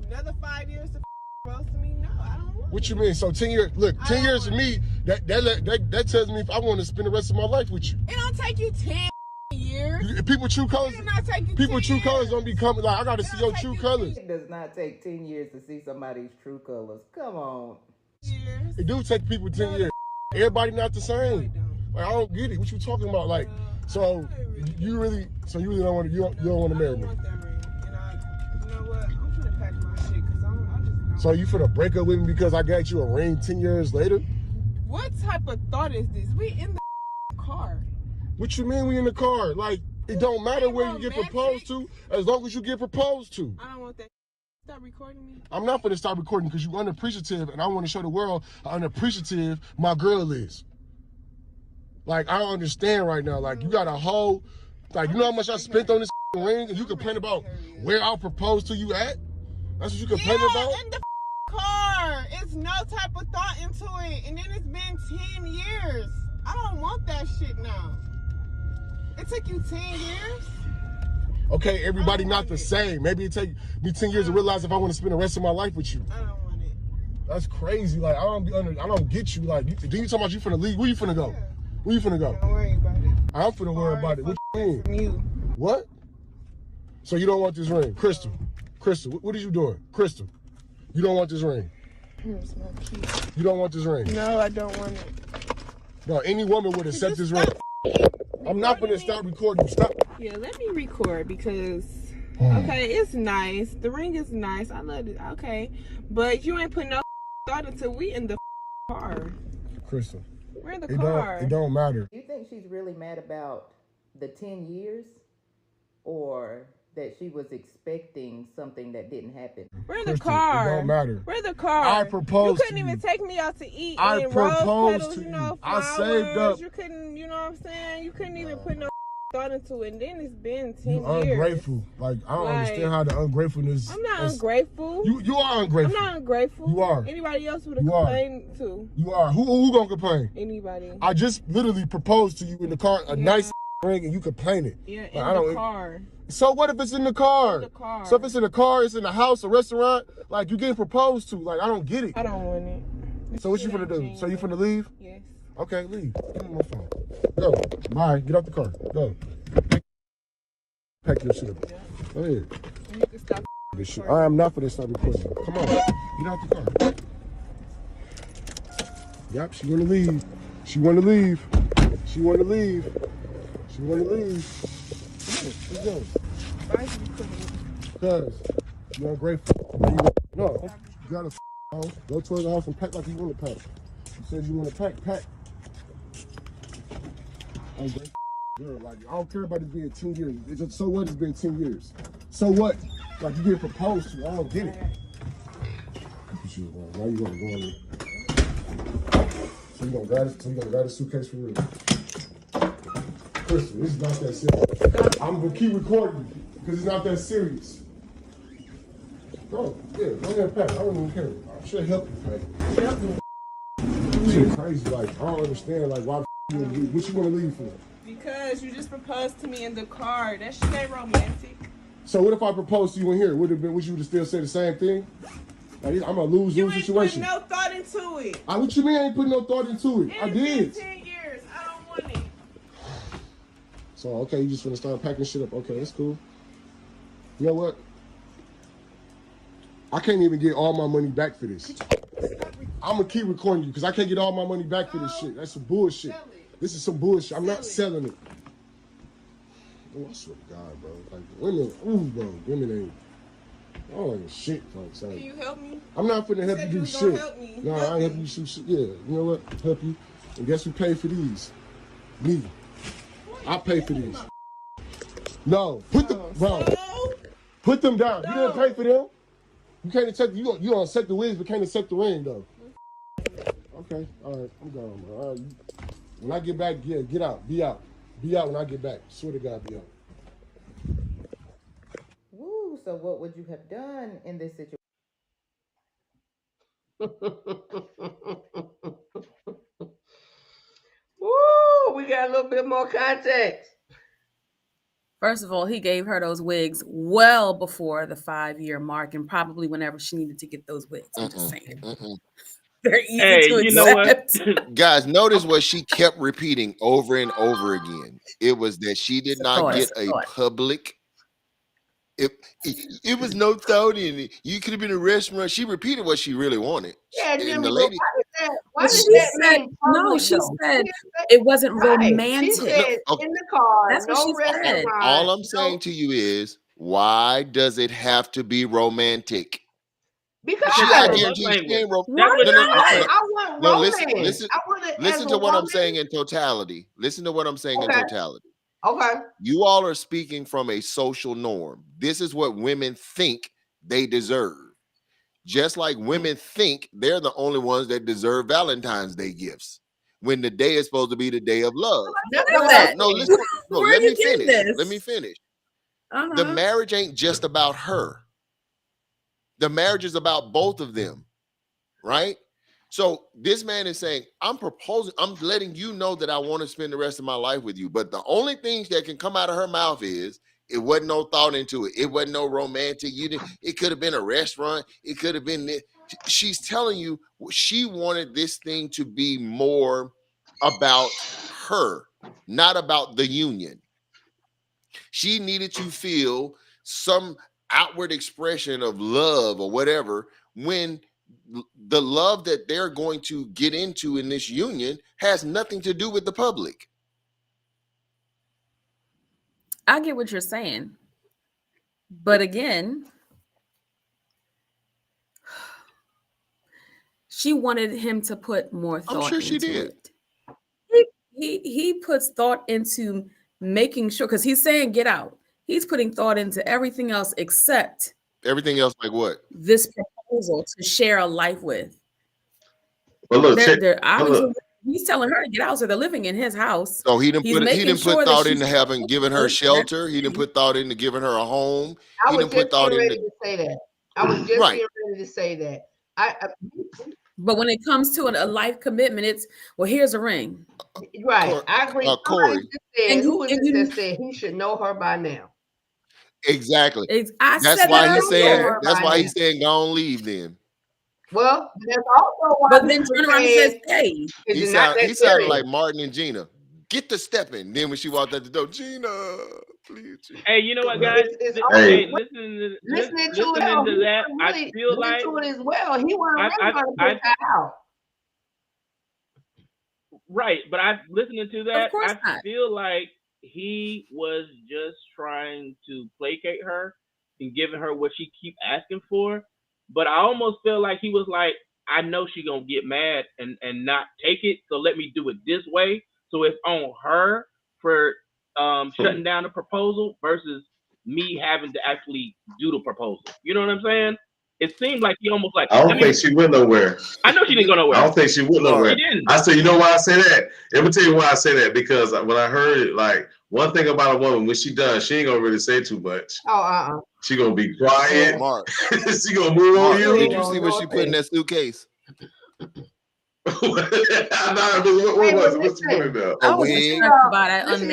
another 5 years to propose to me. No, I don't want What it. you mean? So 10 years, look, 10 years to me, that tells me if I want to spend the rest of my life with you. It don't take you 10 years. People true colors, It do not take you people 10 true years. colors don't be coming, like, I got to see your take true you colors. It does not take 10 years to see somebody's true colors. Come on. Years. It do take people 10 years. Everybody not the same. Like, I don't get it. What you talking about? Like, so you really don't want to, you don't want to marry me. I don't want that ring. And you know what? I'm trying to pack my shit because I just don't. So you finna break up with me because I got you a ring 10 years later? What type of thought is this? We in the car. What you mean we in the car? Like, it don't matter where you get proposed to, as long as you get proposed to. I don't want that. Stop recording me. I'm not gonna stop recording because you're unappreciative, and I want to show the world how unappreciative my girl is. Like, I don't understand right now. Like, you got a whole, like, you know how much I spent on this ring, and you complain about where I'll propose to you at? That's what you complain about? In the car. It's no type of thought into it. And then it's been 10 years. I don't want that shit now. It took you 10 years? Okay, everybody not the same. Maybe it take me 10 years to realize if I want to spend the rest of my life with you. I don't want it. That's crazy. Like, I don't get you. Like, then you talking about you finna leave. Where you finna go? Where you finna go? Don't worry about it. I'm finna worry about it. What you mean? From you. What? So you don't want this ring? Crystal, what are you doing? Crystal, you don't want this ring? Here's my key. You don't want this ring? No, I don't want it. No, any woman would accept this ring. I'm not gonna stop recording. Stop. Yeah, let me record because, okay, it's nice. The ring is nice. I love it. Okay. But you ain't put no thought until we in the car. Crystal, We're in the car. It don't matter. Do you think she's really mad about the 10 years? Or that she was expecting something that didn't happen? We're in the Crystal, car. it don't matter. We're in the car. I proposed You couldn't to even you. take me out to eat. I and proposed rose petals, to you. Know, you. I flowers. saved up. You couldn't, you know what I'm saying? You couldn't even put no thought into it. And then it's been 10 You years. ungrateful. Like, I don't understand how the ungratefulness. I'm not ungrateful. You are ungrateful. I'm not ungrateful. You are. Anybody else would have You are. complained too. You are. Who gonna complain? Anybody. I just literally proposed to you in the car, a nice ring, and you complaining. Yeah, Like, in the car. So what if it's in the car? In the car. So if it's in the car, it's in the house, a restaurant, like you getting proposed to. Like, I don't get it. I don't want it. So what you finna do? So you finna leave? Yes. Okay, leave. Give me my phone. Go. Bye. Get off the car. Go. Pack your shit up. Go ahead. You can stop. This shit. I am not finna stop recording. Come on. Get out the car. Yep, she wanna leave. She wanna leave. She wanna leave. She wanna leave. Come on, let's go. Cause you're ungrateful. No, you gotta house. Go to the house and pack like you want to pack. You said you want to pack. Ungrateful girl, like, I don't care about it being 10 years. It's just, so what? It's been 10 years. So what? Like, you get proposed to. I don't get it. Why you gonna go on there? So you gonna grab a suitcase for real? Crystal, this is not that serious. I'm gonna keep recording you because it's not that serious. Go, yeah, go ahead and pack. I don't even care. I should help you pack. Help me. Shit crazy, like, I don't understand, like, why you wanna leave? What you wanna leave for? Because you just proposed to me in the car. That shit ain't romantic. So what if I proposed to you in here? Would you have still say the same thing? Like, I'm a lose-lose You ain't situation. put no thought into it. What you mean I ain't putting no thought into it? I It's did. been 10 years. I don't want it. So, okay, you just gonna start packing shit up. Okay, that's cool. You know what? I can't even get all my money back for this. I'm gonna keep recording you because I can't get all my money back for this shit. That's some bullshit. This is some bullshit. I'm not selling it. Oh, I swear to God, bro. Like, women ain't. Oh, ain't shit, folks. Can you help me? I'm not finna help you said do you was gonna shit. help me. No, I ain't helping you do shit. Yeah, you know what? Help you. And guess who paid for these? Me. I paid for these. No, put them, bro. Put them down. You didn't pay for them. You can't accept. You don't accept the wigs, but can't accept the ring though. Okay, all right, I'm gone, bro. All right, when I get back, yeah, get out, be out, be out when I get back. Swear to God, be out. Woo, so what would you have done in this situation? Woo! we got a little bit more context. First of all, he gave her those wigs well before the 5-year mark, and probably whenever she needed to get those wigs. I'm just saying. They're easy to you know accept. what? Guys, notice what she kept repeating over and over again. It was that she did not get a public. It was no thought in it. You could have been a restaurant. She repeated what she really wanted. Yeah, and Jimmy, the lady. why did that mean no, public, she though? said it wasn't Right. romantic. She said Okay. in the car, That's what no she said. restaurant. All I'm saying to you is, why does it have to be romantic? Because She, That's I what guarantee love you, she ain't language. ro- That's what no, no, love no, language. I want no, romance. I want it listen as to a what I'm woman. saying in totality. Listen to what I'm saying in Okay. totality. Okay. You all are speaking from a social norm. This is what women think they deserve. Just like women think they're the only ones that deserve Valentine's Day gifts when the day is supposed to be the day of love. No, listen. No, Where let are you me getting finish. this? Let me finish. Uh-huh. The marriage ain't just about her. The marriage is about both of them, right? So this man is saying, I'm letting you know that I want to spend the rest of my life with you. But the only things that can come out of her mouth is, it wasn't no thought into it. It wasn't no romantic. It could have been a restaurant. It could have been this. She's telling you she wanted this thing to be more about her, not about the union. She needed to feel some outward expression of love or whatever when the love that they're going to get into in this union has nothing to do with the public. I get what you're saying. But again, she wanted him to put more thought I'm sure she into did. it. He puts thought into making sure, because he's saying get out. He's putting thought into everything else except everything else, like what? This proposal to share a life with. Well, look, he's telling her to get out, so they're living in his house. So he didn't put thought into having given her shelter. He didn't put thought into giving her a home. I was just getting ready to say that. I was just getting ready to say that. But when it comes to a life commitment, it's, well, here's a ring. Right. I agree. Corey. Who is it that said he should know her by now? Exactly. That's why he's saying go on, leave then. Well, there's also why. But then turn around and says, hey. He sounded like Martin and Gina. Get the step in. Then when she walked out the door, Gina, please. Gina. Hey, you know what, guys? Listening to that, I feel like to it as well. He wasn't really going to put that out. Right, but listening to that, I feel like he was just trying to placate her and giving her what she keep asking for. But I almost feel like he was like, I know she gonna get mad and not take it, so let me do it this way. So it's on her for shutting down the proposal versus me having to actually do the proposal. You know what I'm saying? It seemed like he almost like. I don't think she went nowhere. I know she didn't go nowhere. I don't think she went nowhere. She didn't. I said, you know why I say that? Let me tell you why I say that. Because when I heard it, like, one thing about a woman, when she done, she ain't gonna really say too much. She gonna be quiet. She gonna move on you. Did you see what she put in that suitcase? What was it? What's the word now? I was about that unmade.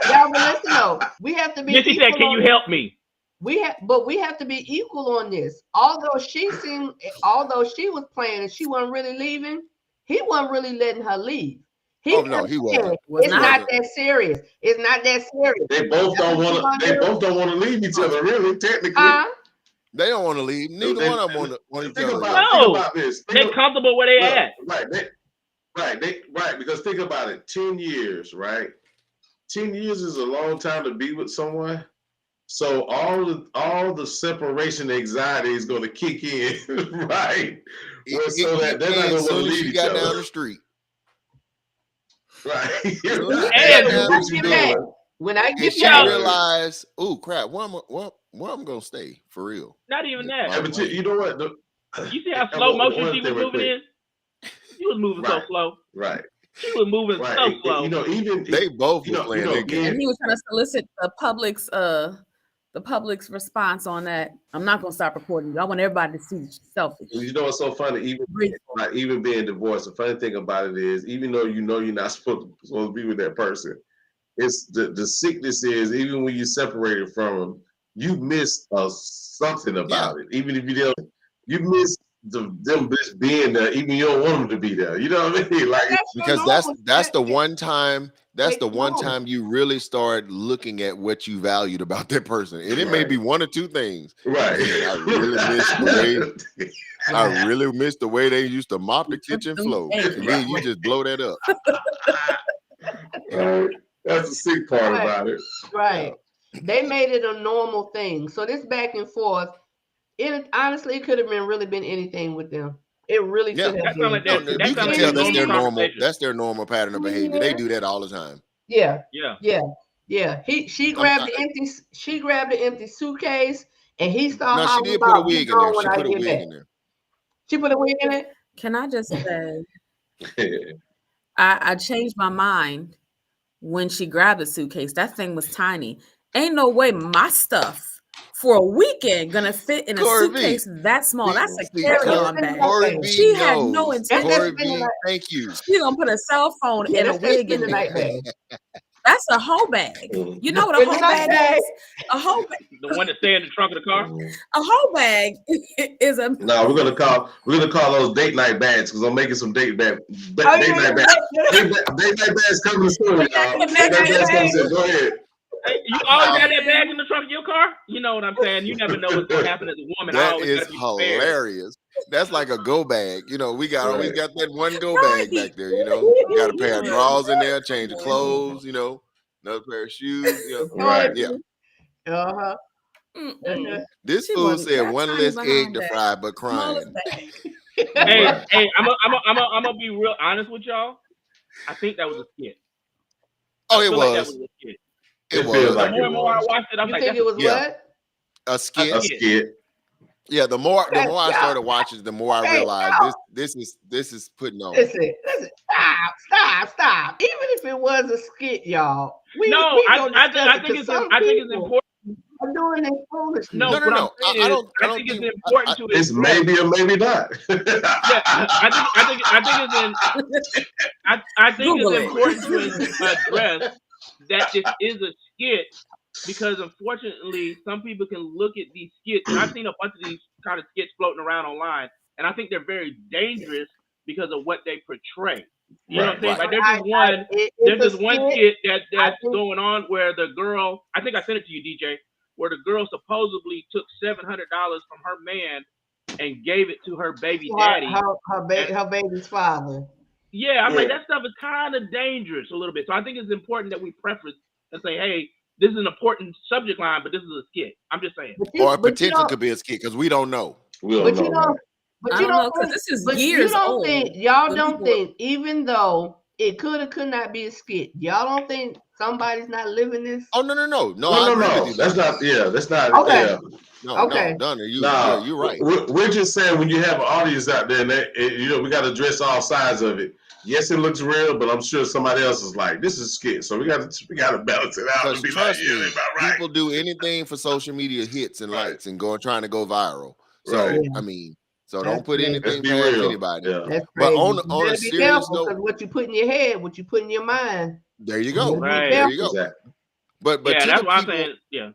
Y'all, but listen though, we have to be. Yes, she said, "Can you help me?" We have to be equal on this. Although she was playing and she wasn't really leaving, he wasn't really letting her leave. He wasn't. It's not that serious. It's not that serious. They both don't want to. They both don't want to leave each other. Really, technically, they don't want to leave. Neither one of them want each other. No, they're comfortable where they at. Right. Because think about it. 10 years, right? 10 years is a long time to be with someone. So all the separation anxiety is going to kick in, right? So that they're not going to leave each other. Down the street. Right. When I get back, realize, oh crap, where I'm gonna stay for real. Not even that. Yeah, but you know what? You see how slow motion she was moving in? She was moving so slow. Right. She was moving so slow. You know, even they both were playing that game. And he was trying to solicit the the public's response on that. I'm not gonna stop recording you. I want everybody to see selfish. You know what's so funny? Even being divorced, the funny thing about it is, even though you know you're not supposed to be with that person, it's the sickness is even when you separated from them, you miss something about it. Even if you don't, you miss them just being there, even you don't want them to be there. You know what I mean? Like because that's the one time you really start looking at what you valued about that person, and it may be one or two things. Right. I really miss the way they used to mop the kitchen floor, and then you just blow that up. Right. That's the sick part about it. Right. They made it a normal thing. So this back and forth, it honestly could have really been anything with them. It really could have been. You can tell that's their normal. That's their normal pattern of behavior. They do that all the time. Yeah. Yeah. She grabbed the empty suitcase, and he started. No, she did put a wig in there. She put a wig in there. She put a wig in it. Can I just say, I changed my mind when she grabbed the suitcase. That thing was tiny. Ain't no way my stuff for a weekend gonna fit in a suitcase that small. That's a carry-on bag. She had no intention. Thank you. She gonna put a cell phone and a wig in there. That's a whole bag. You know what a whole bag is? A whole bag. The one that stay in the trunk of the car. A whole bag is a. No, we're gonna call those date night bags because I'm making some date night bags. Date night bags coming soon, y'all. Date night bags coming soon. Go ahead. Hey, you always got that bag in the trunk of your car? You know what I'm saying? You never know what's gonna happen as a woman. That is hilarious. That's like a go bag. You know, we got that one go bag back there. You know, we got a pair of drawers in there, change of clothes. You know, another pair of shoes. You know, right? Yeah. This She fool wasn't said that one tiny less behind egg to that. fry, but crying. Hey, I'm gonna be real honest with y'all. I think that was a skit. Oh, it Like that was. was a skit. It feels was. like The more and more I watched it, I was You like, think it was Yeah. what? A skit. A skit. Yeah, the more I started watching, the more I realized this is putting on. Listen. Stop. Even if it was a skit, y'all. I think it's important. I'm doing it foolishly. No. I think it's important to. It's maybe or maybe not. I think it's important to address that this is a skit because unfortunately some people can look at these skits, and I've seen a bunch of these kind of skits floating around online, and I think they're very dangerous because of what they portray. You know what I'm saying? Like there's this one skit that's going on where the girl, I think I sent it to you, DJ, where the girl supposedly took $700 from her man and gave it to her baby daddy. Her baby's father. Yeah, I'm like, that stuff is kind of dangerous a little bit. So I think it's important that we preface and say, hey, this is an important subject line, but this is a skit. I'm just saying. Or a potential could be a skit because we don't know. I don't know because this is years old. Y'all don't think, even though it could or could not be a skit, y'all don't think somebody's not living this? Oh no. That's not. Yeah, that's not. Okay. Yeah. No, Donna, you're right. We're just saying when you have an audience out there, and we got to address all sides of it. Yes, it looks real, but I'm sure somebody else is like, "This is a skit," so we got to balance it out and be like, "Yeah, that's about right." People do anything for social media hits and likes and trying to go viral. So I mean, don't put anything past anybody. Yeah. That's but crazy. on a serious note, because what you put in your head, what you put in your mind. There you go. Right. There you go. Exactly. But yeah, that's what I'm saying. Yeah.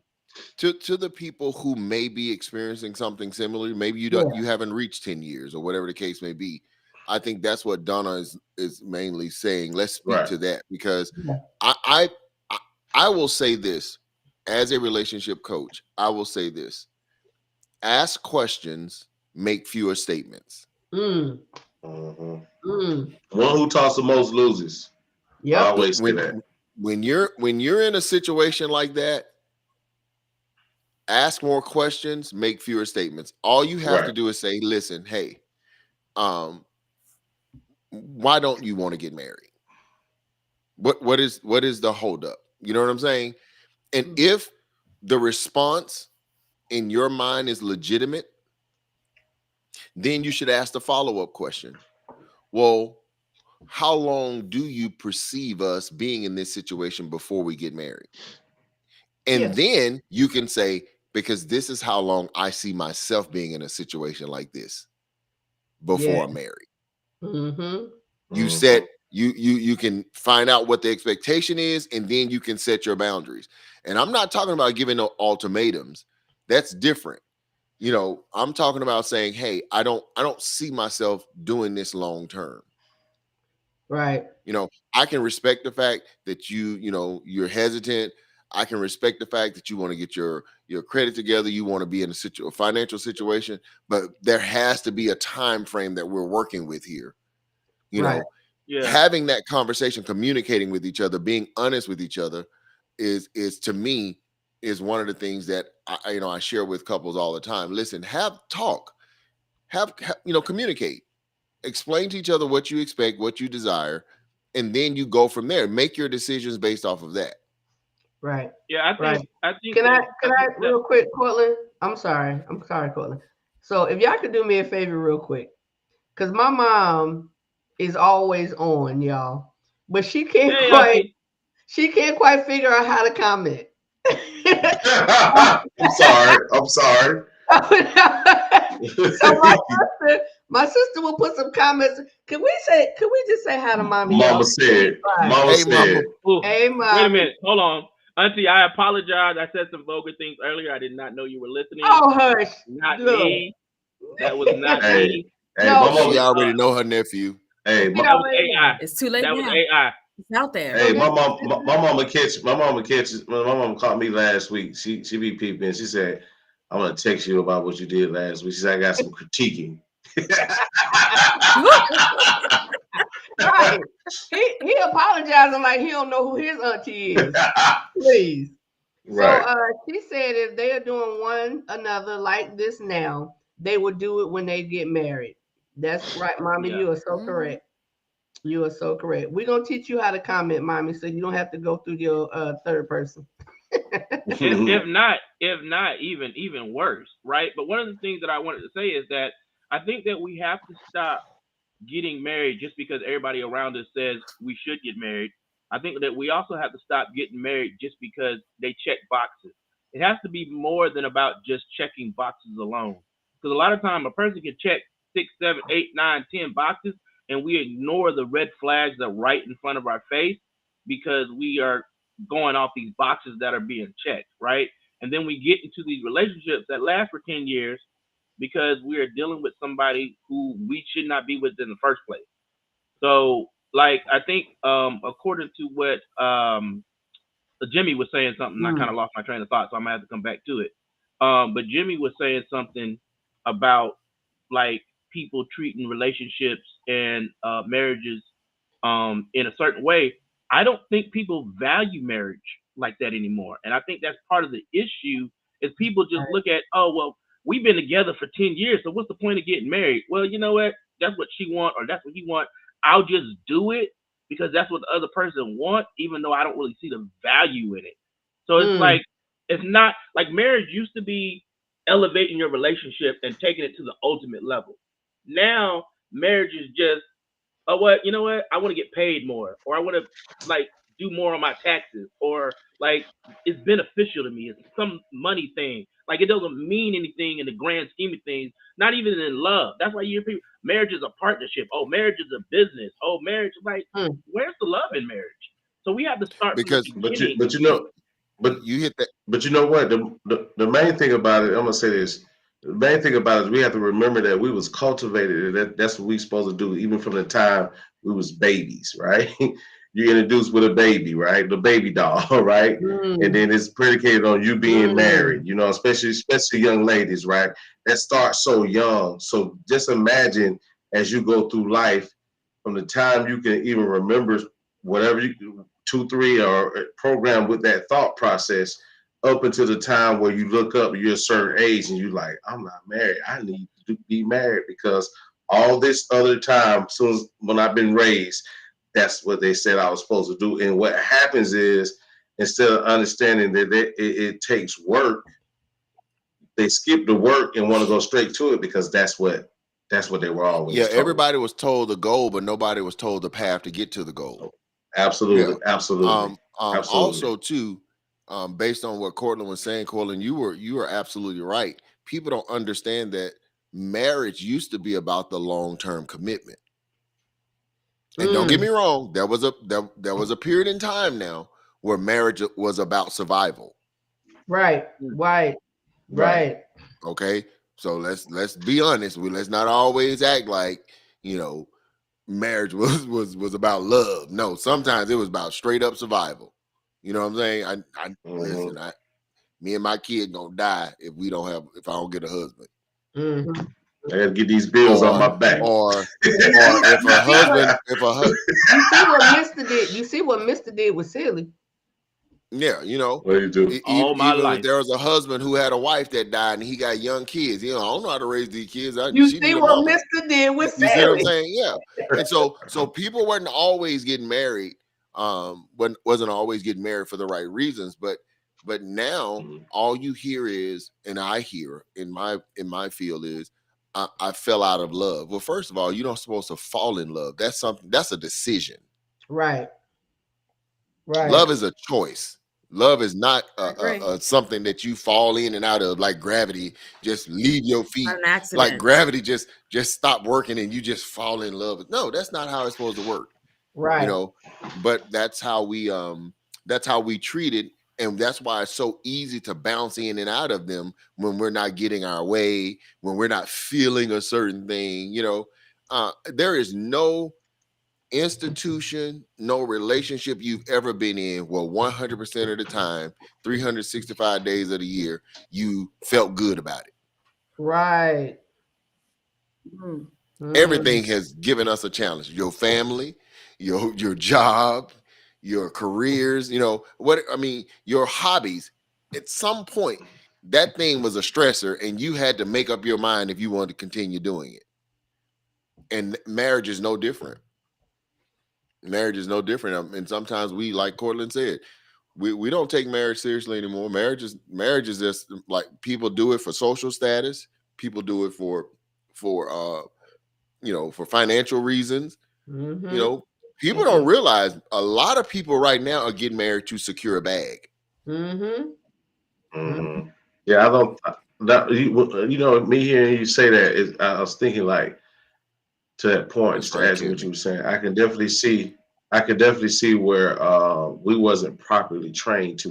To the people who may be experiencing something similar, maybe you haven't reached 10 years or whatever the case may be. I think that's what Donna is mainly saying. Let's speak to that because I will say this as a relationship coach. I will say this: ask questions, make fewer statements. One who talks the most loses. Yeah, I always say that. When you're in a situation like that, ask more questions, make fewer statements. All you have to do is say, "Listen, hey, why don't you want to get married? What is the holdup? You know what I'm saying?" And if the response in your mind is legitimate, then you should ask the follow-up question. Well, how long do you perceive us being in this situation before we get married? And then you can say, because this is how long I see myself being in a situation like this before I'm married. You set you can find out what the expectation is, and then you can set your boundaries. And I'm not talking about giving no ultimatums. That's different. You know, I'm talking about saying, hey, I don't see myself doing this long term. Right. You know, I can respect the fact that you're hesitant. I can respect the fact that you want to get your credit together. You want to be in a financial situation, but there has to be a time frame that we're working with here. You know, having that conversation, communicating with each other, being honest with each other is to me is one of the things that I share with couples all the time. Listen, communicate, explain to each other what you expect, what you desire, and then you go from there. Make your decisions based off of that. Right. Yeah, I think. Can I real quick, Cortland? I'm sorry, Cortland. So if y'all could do me a favor real quick, because my mom is always on, y'all, but she can't quite figure out how to comment. I'm sorry. So my sister will put some comments. Could we just say hi to mommy? Mama said. Hey, mama. Wait a minute. Hold on. Auntie, I apologize. I said some vulgar things earlier. I did not know you were listening. Oh, hush. Not me. That was not me. Hey, no, she already know her nephew. Hey, that was AI. It's too late that now. Was AI. It's out there. Hey, my mama caught me last week. She be peeping. She said, I'm gonna text you about what you did last week. She said, I got some critiquing. Right. He apologizing like he don't know who his auntie is. Please. Right. So she said if they are doing one another like this now, they will do it when they get married. That's right, Mommy. Yeah. You are so correct. You are so correct. We're gonna teach you how to comment, Mommy, so you don't have to go through your third person. if not even worse, right? But one of the things that I wanted to say is that I think that we have to stop getting married just because everybody around us says we should get married. I think that we also have to stop getting married just because they check boxes. It has to be more than about just checking boxes alone. Because a lot of time a person can check 6, 7, 8, 9, 10 boxes, and we ignore the red flags that are right in front of our face because we are going off these boxes that are being checked, right? And then we get into these relationships that last for 10 years because we are dealing with somebody who we should not be with in the first place. So, like, I think according to what Jimmy was saying something, I kind of lost my train of thought, so I'm gonna have to come back to it. But Jimmy was saying something about like people treating relationships and marriages in a certain way. I don't think people value marriage like that anymore. And I think that's part of the issue is people just look at, oh, well, we've been together for 10 years. So what's the point of getting married? Well, you know what? That's what she wants or that's what he wants. I'll just do it because that's what the other person wants, even though I don't really see the value in it. So it's like, it's not like marriage used to be elevating your relationship and taking it to the ultimate level. Now marriage is just, oh, what, you know what? I want to get paid more, or I want to like do more on my taxes, or like it's beneficial to me. It's some money thing. Like it doesn't mean anything in the grand scheme of things, not even in love. That's why you hear people, marriage is a partnership. Oh, marriage is a business. Oh, marriage is like, where's the love in marriage? So we have to start because, but you hit that. But you know what? The main thing about it, I'm gonna say this. The main thing about it is we have to remember that we was cultivated, and that's what we supposed to do, even from the time we was babies, right? You're introduced with a baby, right? The baby doll, right? And then it's predicated on you being married, you know, especially young ladies, right? That starts so young. So just imagine as you go through life, from the time you can even remember whatever you 2, 3 or programmed with that thought process, up until the time where you look up, you're a certain age, and you're like, I'm not married. I need to be married because all this other time, soon as when I've been raised, that's what they said I was supposed to do. And what happens is, instead of understanding that it takes work, they skip the work and want to go straight to it because that's what they were always told. Everybody was told the goal, but nobody was told the path to get to the goal. Absolutely. Absolutely. Also, too, based on what Cortland was saying, Cortland, you were absolutely right. People don't understand that marriage used to be about the long-term commitment. And don't get me wrong, there was a period in time now where marriage was about survival. Right. Okay, so let's be honest. Let's not always act like, you know, marriage was about love. No, sometimes it was about straight up survival. You know what I'm saying? Listen, me and my kid gonna die if I don't get a husband. Mm-hmm. I gotta get these bills on my back. Or if a husband, you see what Mr. did with Silly. Yeah, you know, what do you do? All my life. If there was a husband who had a wife that died and he got young kids, you know, I don't know how to raise these kids. You see what Mr. did with Silly. You see what I'm saying? Yeah. And so people weren't always getting married, wasn't always getting married for the right reasons, but now all you hear is, and I hear in my field is, I fell out of love. Well, first of all, you're not supposed to fall in love. That's a decision. Right. Love is a choice. Love is not something that you fall in and out of like gravity. Just leave your feet. An accident. Like gravity just stop working and you just fall in love. No, that's not how it's supposed to work. Right. You know, but that's how we treat it. And that's why it's so easy to bounce in and out of them when we're not getting our way, when we're not feeling a certain thing. You know, there is no institution, no relationship you've ever been in where 100% of the time, 365 days of the year, you felt good about it. Right. Everything has given us a challenge. Your family, your job, your careers, you know, your hobbies. At some point, that thing was a stressor and you had to make up your mind if you wanted to continue doing it. And marriage is no different. Marriage is no different. And sometimes we, like Cortland said, we don't take marriage seriously anymore. Marriage is just like people do it for social status. People do it for financial reasons. You know, people don't realize a lot of people right now are getting married to secure a bag. Yeah, I don't. You know, me hearing you say that I was thinking like to that point. Just to add to what you were saying, I can definitely see where we wasn't properly trained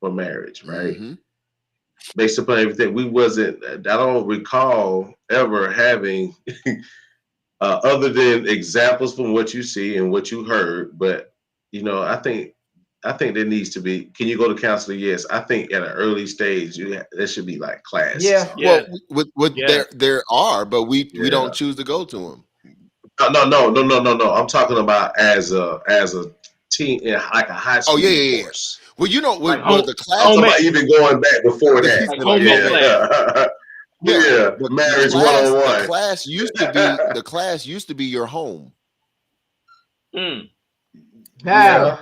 for marriage, right? Based upon everything, we wasn't. I don't recall ever having. Other than examples from what you see and what you heard, but you know, I think there needs to be. Can you go to counseling? Yes, I think at an early stage, there should be like classes. Yeah. Well, there are, but we don't choose to go to them. No. I'm talking about as a teen, like a high school course. Well, you know, the class. I'm about even going back before that. The marriage 101. The class used to be your home. Yeah.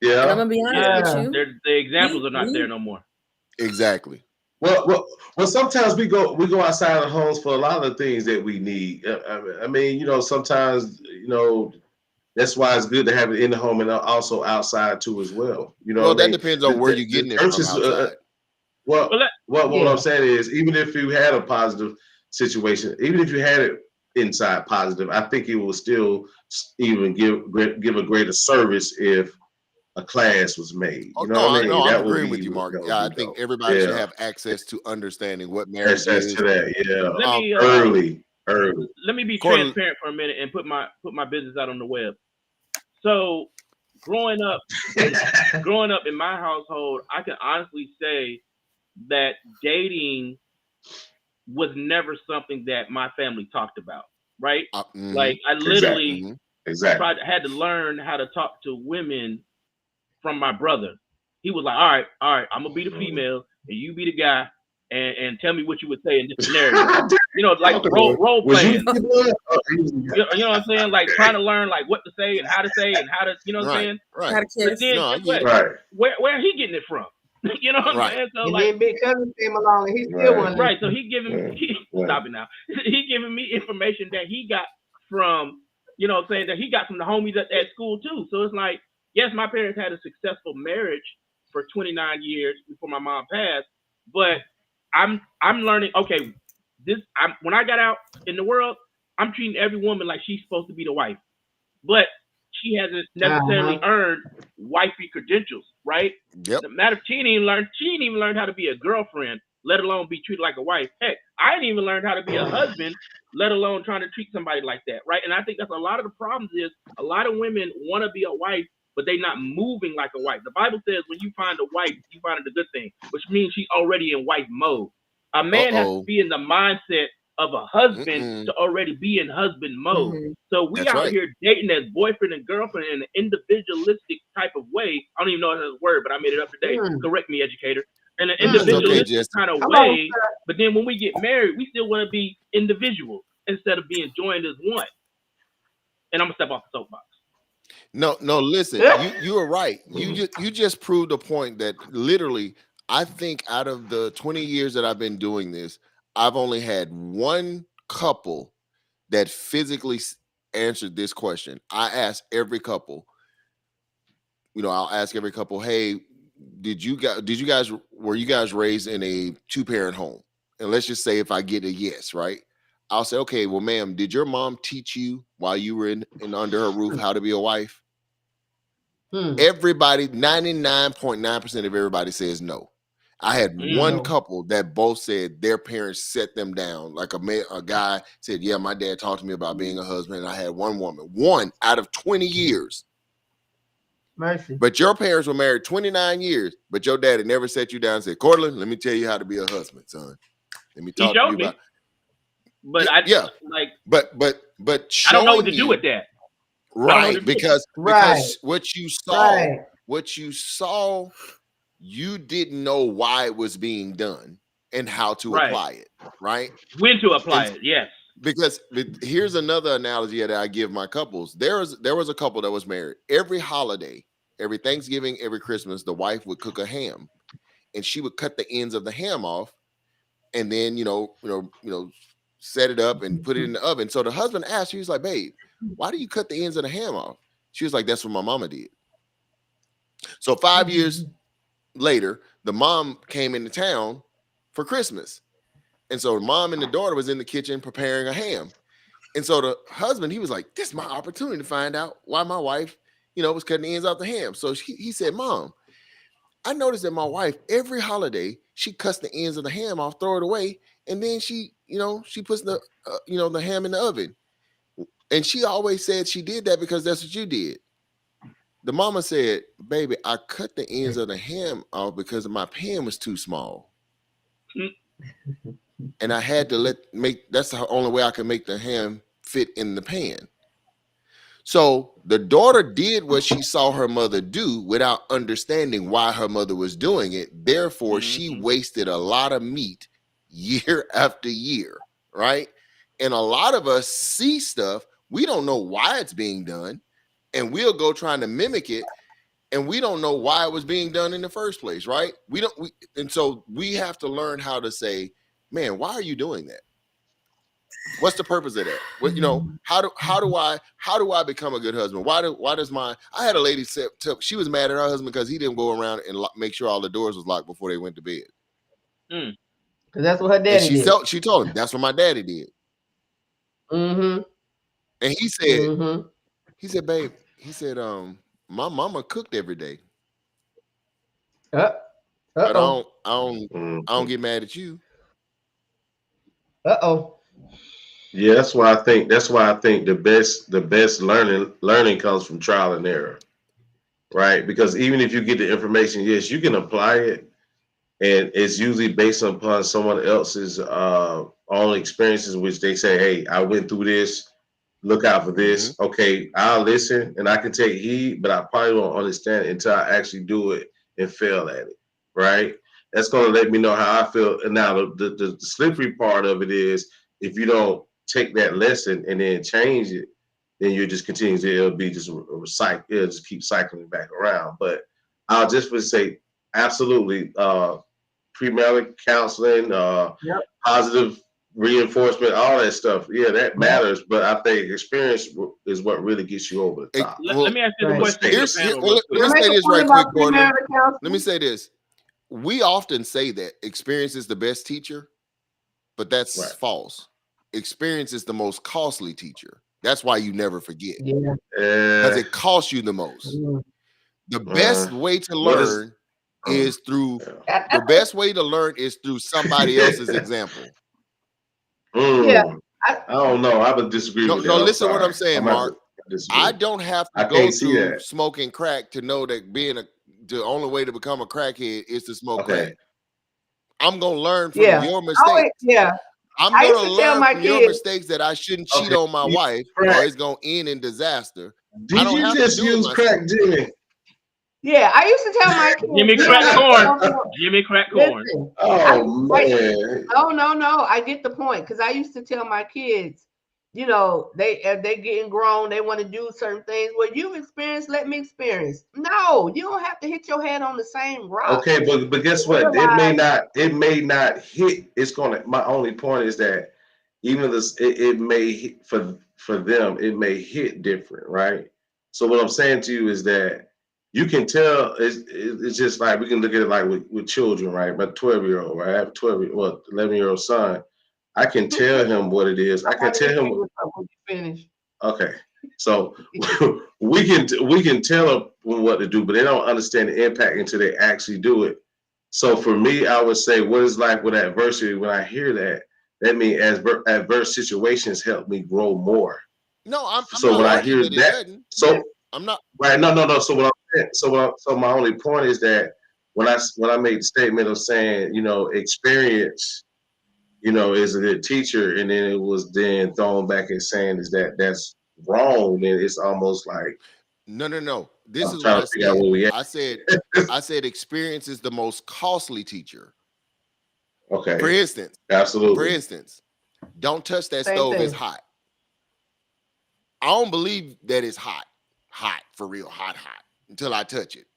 And I'm gonna be honest with you. The examples are not there no more. Exactly. Well, sometimes we go outside the homes for a lot of the things that we need. I mean, you know, sometimes, you know, that's why it's good to have it in the home and also outside too as well. You know, that depends on where you're getting it from outside. What I'm saying is, even if you had a positive situation, even if you had it inside positive, I think it will still even give a greater service if a class was made. You know what I mean? I'm agreeing with you, Mark. Yeah, I think everybody should have access to understanding what marriage is. Access to that, early. Let me be transparent for a minute and put my business out on the web. So, growing up in my household, I can honestly say that dating was never something that my family talked about, right? Like I literally had to learn how to talk to women from my brother. He was like, all right, I'm gonna be the female and you be the guy, and tell me what you would say in this scenario. You know, like role playing. You know what I'm saying? Like trying to learn like what to say and how to say and how to, you know what I'm saying? Right. How to kiss. Where he getting it from? You know what I'm saying? So and like, then Big Cousin came along and he still wanted. Right. So he giving stop it now. He giving me information that he got from, you know what I'm saying, that he got from the homies at school too. So it's like, yes, my parents had a successful marriage, for 29 years before my mom passed, but I'm learning. Okay, when I got out in the world, I'm treating every woman like she's supposed to be the wife, but she hasn't necessarily earned wifey credentials, right? Yep. The matter, she didn't even learn how to be a girlfriend, let alone be treated like a wife. Heck, I didn't even learn how to be a husband, let alone trying to treat somebody like that, right? And I think that's a lot of the problems is a lot of women want to be a wife, but they're not moving like a wife. The Bible says when you find a wife, you find it a good thing, which means she's already in wife mode. A man has to be in the mindset of a husband to already be in husband mode. So we out here dating as boyfriend and girlfriend in an individualistic type of way. I don't even know if that's a word, but I made it up today. Correct me, educator. In an individualistic kind of way. But then when we get married, we still want to be individuals instead of being joined as one. And I'm gonna step off the soapbox. No, listen, you are right. You just proved a point that literally, I think out of the 20 years that I've been doing this, I've only had one couple that physically answered this question. I asked every couple, I'll ask every couple, hey, were you guys raised in a 2-parent home? And let's just say if I get a yes, right? I'll say, okay, well, ma'am, did your mom teach you while you were in under her roof how to be a wife? Everybody, 99.9% of everybody says no. I had one couple that both said their parents set them down. Like a guy said, yeah, my dad taught me about being a husband. And I had one woman, 1 out of 20 years. Mercy. But your parents were married 29 years, but your daddy never set you down and said, Cortland, let me tell you how to be a husband, son. Let me talk to you about. But I don't know what to do with that. Right, because what you saw, you didn't know why it was being done and how to apply it, right? When to apply it, yes. Because here's another analogy that I give my couples. There was a couple that was married. Every holiday, every Thanksgiving, every Christmas, the wife would cook a ham, and she would cut the ends of the ham off, and then set it up and put it in the oven. So the husband asked, he was like, babe, why do you cut the ends of the ham off? She was like, that's what my mama did. So 5 years later, the mom came into town for Christmas. And so the mom and the daughter was in the kitchen preparing a ham. And so the husband, he was like, this is my opportunity to find out why my wife, was cutting the ends off the ham. So he said, Mom, I noticed that my wife, every holiday, she cuts the ends of the ham off, throw it away. And then she puts the, the ham in the oven. And she always said she did that because that's what you did. The mama said, baby, I cut the ends of the ham off because my pan was too small. And I had to that's the only way I could make the ham fit in the pan. So the daughter did what she saw her mother do without understanding why her mother was doing it. Therefore, she wasted a lot of meat year after year, right? And a lot of us see stuff, we don't know why it's being done, and we'll go trying to mimic it, and we don't know why it was being done in the first place, right? And so we have to learn how to say, man, why are you doing that? What's the purpose of that? What, how do I become a good husband? I had a lady say she was mad at her husband because he didn't go around and make sure all the doors was locked before they went to bed. Because that's what her daddy did. She told him, that's what my daddy did. And he said, babe, my mama cooked every day. But I don't get mad at you. Yeah, that's why I think the best learning comes from trial and error. Right? Because even if you get the information, yes, you can apply it, and it's usually based upon someone else's own experiences, which they say, hey, I went through this, look out for this. Okay, I'll listen and I can take heed, but I probably won't understand it until I actually do it and fail at it. Right? That's going to let me know how I feel. And now the slippery part of it is, if you don't take that lesson and then change it, then you just continue to, it'll be just recycle. It'll just keep cycling back around. But I'll just would say, absolutely, premarital counseling, positive, reinforcement, all that stuff. Yeah, that matters. But I think experience is what really gets you over the top. Let me ask you the question. Let me say this right quick, Courtland. Let me say this. We often say that experience is the best teacher, but that's false. Experience is the most costly teacher. That's why you never forget. Yeah. Because it costs you the most. The best way to learn is through the best way to learn is through somebody else's example. Yeah. I don't know. I would disagree with that. No, listen to what I'm saying, Mark. I don't have to go through smoking crack to know that the only way to become a crackhead is to smoke crack. I'm gonna learn from your mistakes. I'm gonna learn from your mistakes that I shouldn't cheat on my wife or it's gonna end in disaster. Did you just use crack, Jimmy? Yeah, I used to tell my kids. Jimmy crack corn. Jimmy crack corn. Man. No. I get the point because I used to tell my kids, you know, they getting grown, they want to do certain things. Well, you've experienced, let me experience. No, you don't have to hit your head on the same rock. Okay, but guess what? It may not hit. It's gonna. My only point is that even this, it may hit for them. It may hit different, right? So what I'm saying to you is that you can tell. It's just like we can look at it like with children, right? My 12-year-old, right? I have a 11-year-old son. I can tell him what it is. I can tell him. Finish. Okay, so we can tell them what to do, but they don't understand the impact until they actually do it. So for me, I would say, what is like with adversity? When I hear that means adverse situations help me grow more. No, I'm so not when I hear that, so I'm not right. No. So what I'm saying, so my only point is that when I made the statement of saying, you know, experience, you know, is a good teacher, and then it was then thrown back and saying is that's wrong, then it's almost like no. This is what I said. I said experience is the most costly teacher. Okay. For instance, absolutely. For instance, don't touch that stove. It's hot. I don't believe that it's hot for real, hot until I touch it.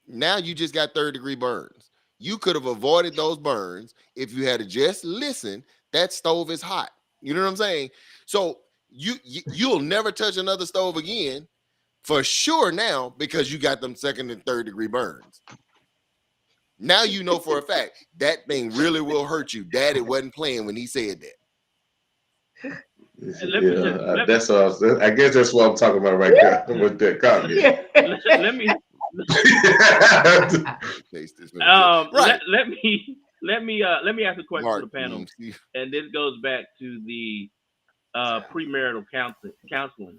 Now you just got 3rd-degree burns. You could have avoided those burns if you had just listened. That stove is hot. You know what I'm saying? So you'll never touch another stove again for sure now because you got them 2nd and 3rd-degree burns. Now you know for a fact that thing really will hurt you. Daddy wasn't playing when he said that. Yeah, that's what I was. I guess that's what I'm talking about right there with that comment. Let me ask a question to the panel, and this goes back to the premarital counseling.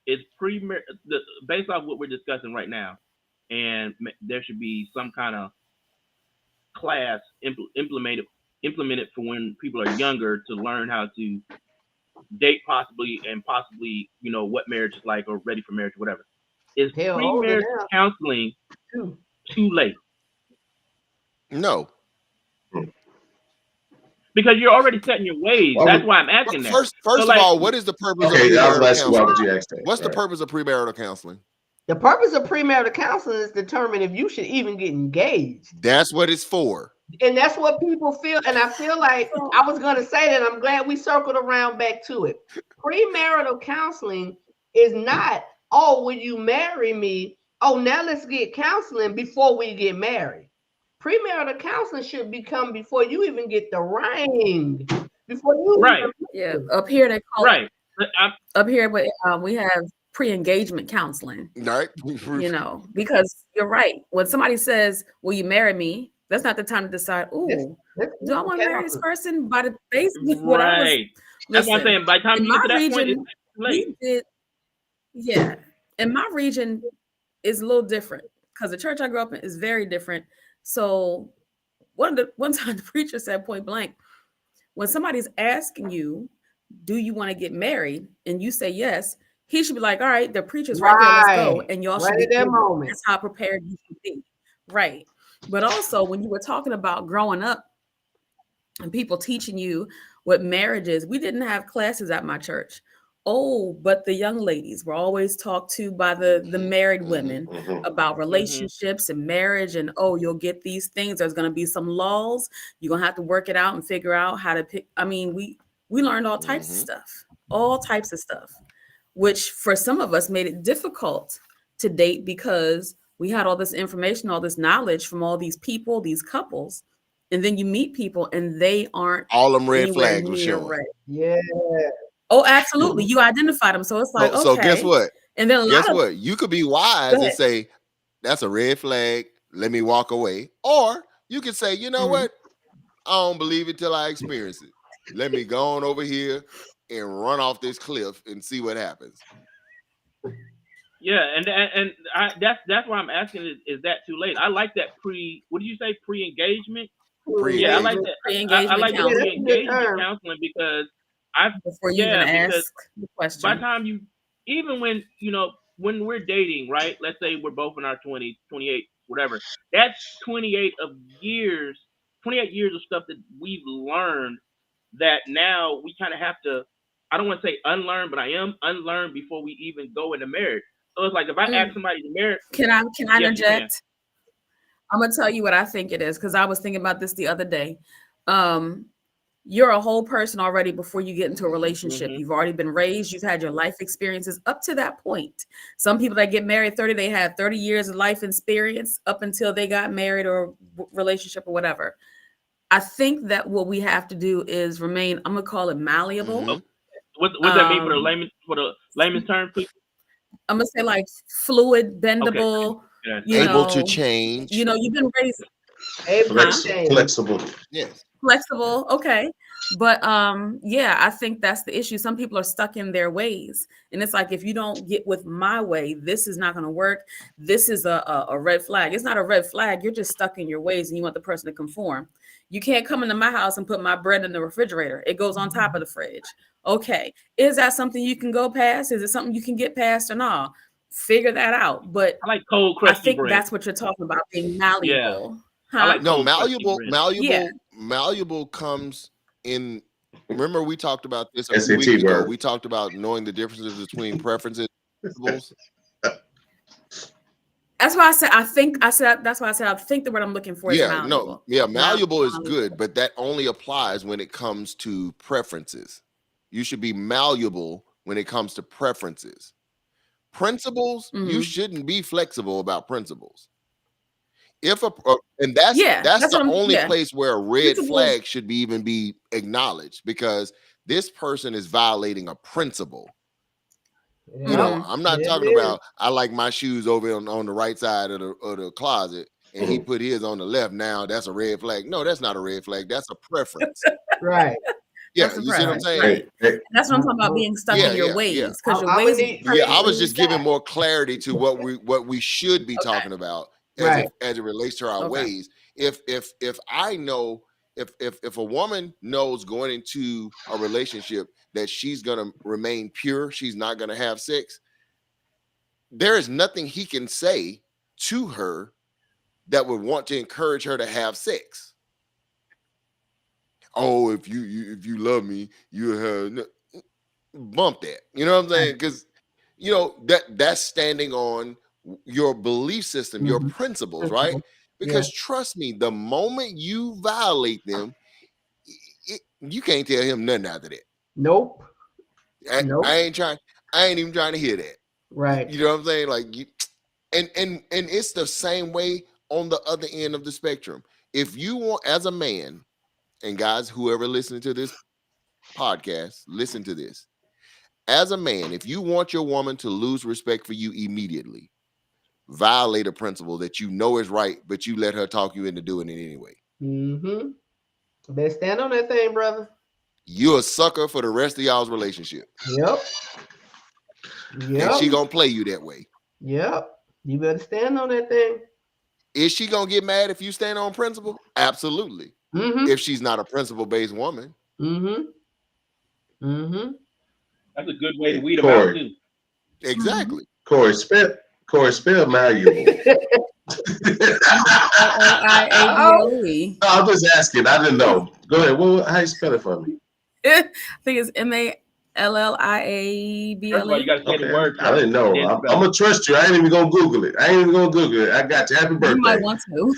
It's based off what we're discussing right now, and there should be some kind of class implemented for when people are younger to learn how to date possibly, you know, what marriage is like or ready for marriage or whatever. Is premarital counseling too late? No. Because you're already setting your ways. That's why I'm asking that. First of all, what is the purpose of premarital counseling? What's the purpose of premarital counseling? The purpose of premarital counseling is to determine if you should even get engaged. That's what it's for. And that's what people feel. And I feel like I was going to say that. I'm glad we circled around back to it. Premarital counseling is not, oh, will you marry me? Oh, now let's get counseling before we get married. Premarital counseling should become before you even get the ring. Before you up here they call it up here, but we have pre-engagement counseling. Right. You know, because you're right. When somebody says, will you marry me? That's not the time to decide, do I want to marry this person? By the face, right. That's what I'm saying. By the time you get to that point, it's late. In my region is a little different because the church I grew up in is very different. So one time the preacher said point blank, when somebody's asking you, do you want to get married? And you say yes, he should be like, all right, the preacher's right there, let's go. And y'all should be that moment. That's how prepared you should be. Right. But also when you were talking about growing up and people teaching you what marriage is, we didn't have classes at my church oh, but the young ladies were always talked to by the married women about relationships and marriage, and oh, you'll get these things. There's going to be some laws. You're going to have to work it out and figure out how to pick. I mean, we learned all types of stuff, which for some of us made it difficult to date because we had all this information, all this knowledge from all these people, these couples, and then you meet people and they aren't all them red anywhere flags were near showing. red. Yeah. Oh, absolutely. You identify them. So it's like, okay. So guess what? And then guess what? You could be wise and say, that's a red flag. Let me walk away. Or you could say, you know what? I don't believe it till I experience it. Let me go on over here and run off this cliff and see what happens. Yeah, and that's why I'm asking, is that too late? I like that what did you say, pre-engagement? Yeah, I like that. Pre-engagement I like counseling. pre-engagement counseling because before you even ask the question. By the time even when, when we're dating, right? Let's say we're both in our 20s, 28, whatever. That's 28 years of stuff that we've learned that now we kind of have to, I don't want to say unlearn, but I am unlearn before we even go into marriage. So it's like if I ask somebody to marry, can I interject? I'm gonna tell you what I think it is, because I was thinking about this the other day. You're a whole person already before you get into a relationship. You've already been raised. You've had your life experiences up to that point. Some people that get married 30, they have 30 years of life experience up until they got married or relationship or whatever. I think that what we have to do is remain, I'm gonna call it malleable. What does that mean for the layman's term, please? I'm gonna say like fluid, bendable, okay. Able to change. You've been raised able to change. Flexible. Yes. Flexible, okay. But I think that's the issue. Some people are stuck in their ways. And it's like, if you don't get with my way, this is not going to work. This is a red flag. It's not a red flag. You're just stuck in your ways and you want the person to conform. You can't come into my house and put my bread in the refrigerator. It goes on top of the fridge. Okay. Is that something you can go past? Is it something you can get past or not? Figure that out. But I like cold crusty I think bread. That's what you're talking about, being malleable. Yeah. Huh? I like malleable comes in. Remember, we talked about this a SAT week ago. word. We talked about knowing the differences between preferences and principles. That's why I said I think the word I'm looking for is malleable. Malleable is good, but that only applies when it comes to preferences. You should be malleable when it comes to preferences. Principles, you shouldn't be flexible about principles. That's the only place where a red flag should even be acknowledged, because this person is violating a principle. Yeah. I'm not talking about I like my shoes over on the right side of the closet and he put his on the left. Now that's a red flag. No, that's not a red flag. That's a preference. Right. Yeah, you see what I'm saying? Right. That's what I'm talking about, being stuck in your ways. Because your ways. I was just giving more clarity to what we should be talking about as it relates to our ways. If I know if a woman knows going into a relationship that she's gonna remain pure, she's not gonna have sex, there is nothing he can say to her that would want to encourage her to have sex. Oh, if you love me, you have bump that. You know what I'm saying? Because that's standing on your belief system, your principles, right? Because trust me, the moment you violate them, you can't tell him nothing after that. Nope. I ain't even trying to hear that. Right. You know what I'm saying? Like, and it's the same way on the other end of the spectrum. If you want, as a man, and guys, whoever listening to this podcast, listen to this. As a man, if you want your woman to lose respect for you immediately, violate a principle that you know is right, but you let her talk you into doing it anyway. Mm-hmm. Better stand on that thing, brother. You're a sucker for the rest of y'all's relationship. Yep. And she gonna play you that way. Yep. You better stand on that thing. Is she gonna get mad if you stand on principle? Absolutely. Mm-hmm. If she's not a principle-based woman. Mm-hmm. Mm-hmm. That's a good way to weed them out too. Exactly. Corey, spell malleable. M-A-I-A-B-L-E. I'm just asking. I didn't know. Go ahead. How you spell it for me? I think it's LLIABLE. First of all, you got to say the word. I didn't know. I'm gonna trust you. I ain't even gonna Google it. I got you. Happy birthday. You might want to.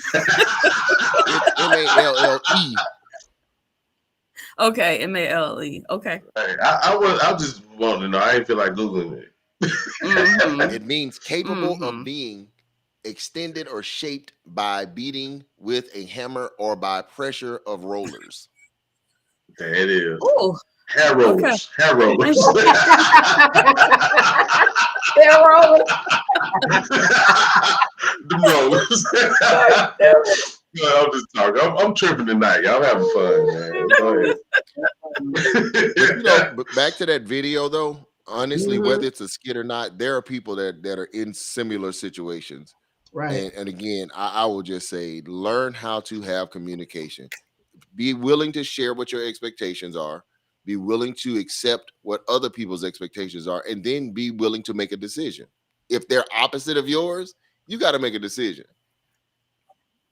It's MALLE. Okay, MALE. Okay. Hey, I just want to know. I ain't feel like Googling it. Mhm. It means capable of being extended or shaped by beating with a hammer or by pressure of rollers. There it is. Ooh. Hair rollers. Okay. Hair rollers. Hair rollers. The rollers. I'm just talking. I'm tripping tonight. Y'all having fun, man. Go ahead. But back to that video, though. Honestly, whether it's a skit or not, there are people that are in similar situations. Right. And again, I will just say, learn how to have communication. Be willing to share what your expectations are. Be willing to accept what other people's expectations are, and then be willing to make a decision. If they're opposite of yours, you got to make a decision.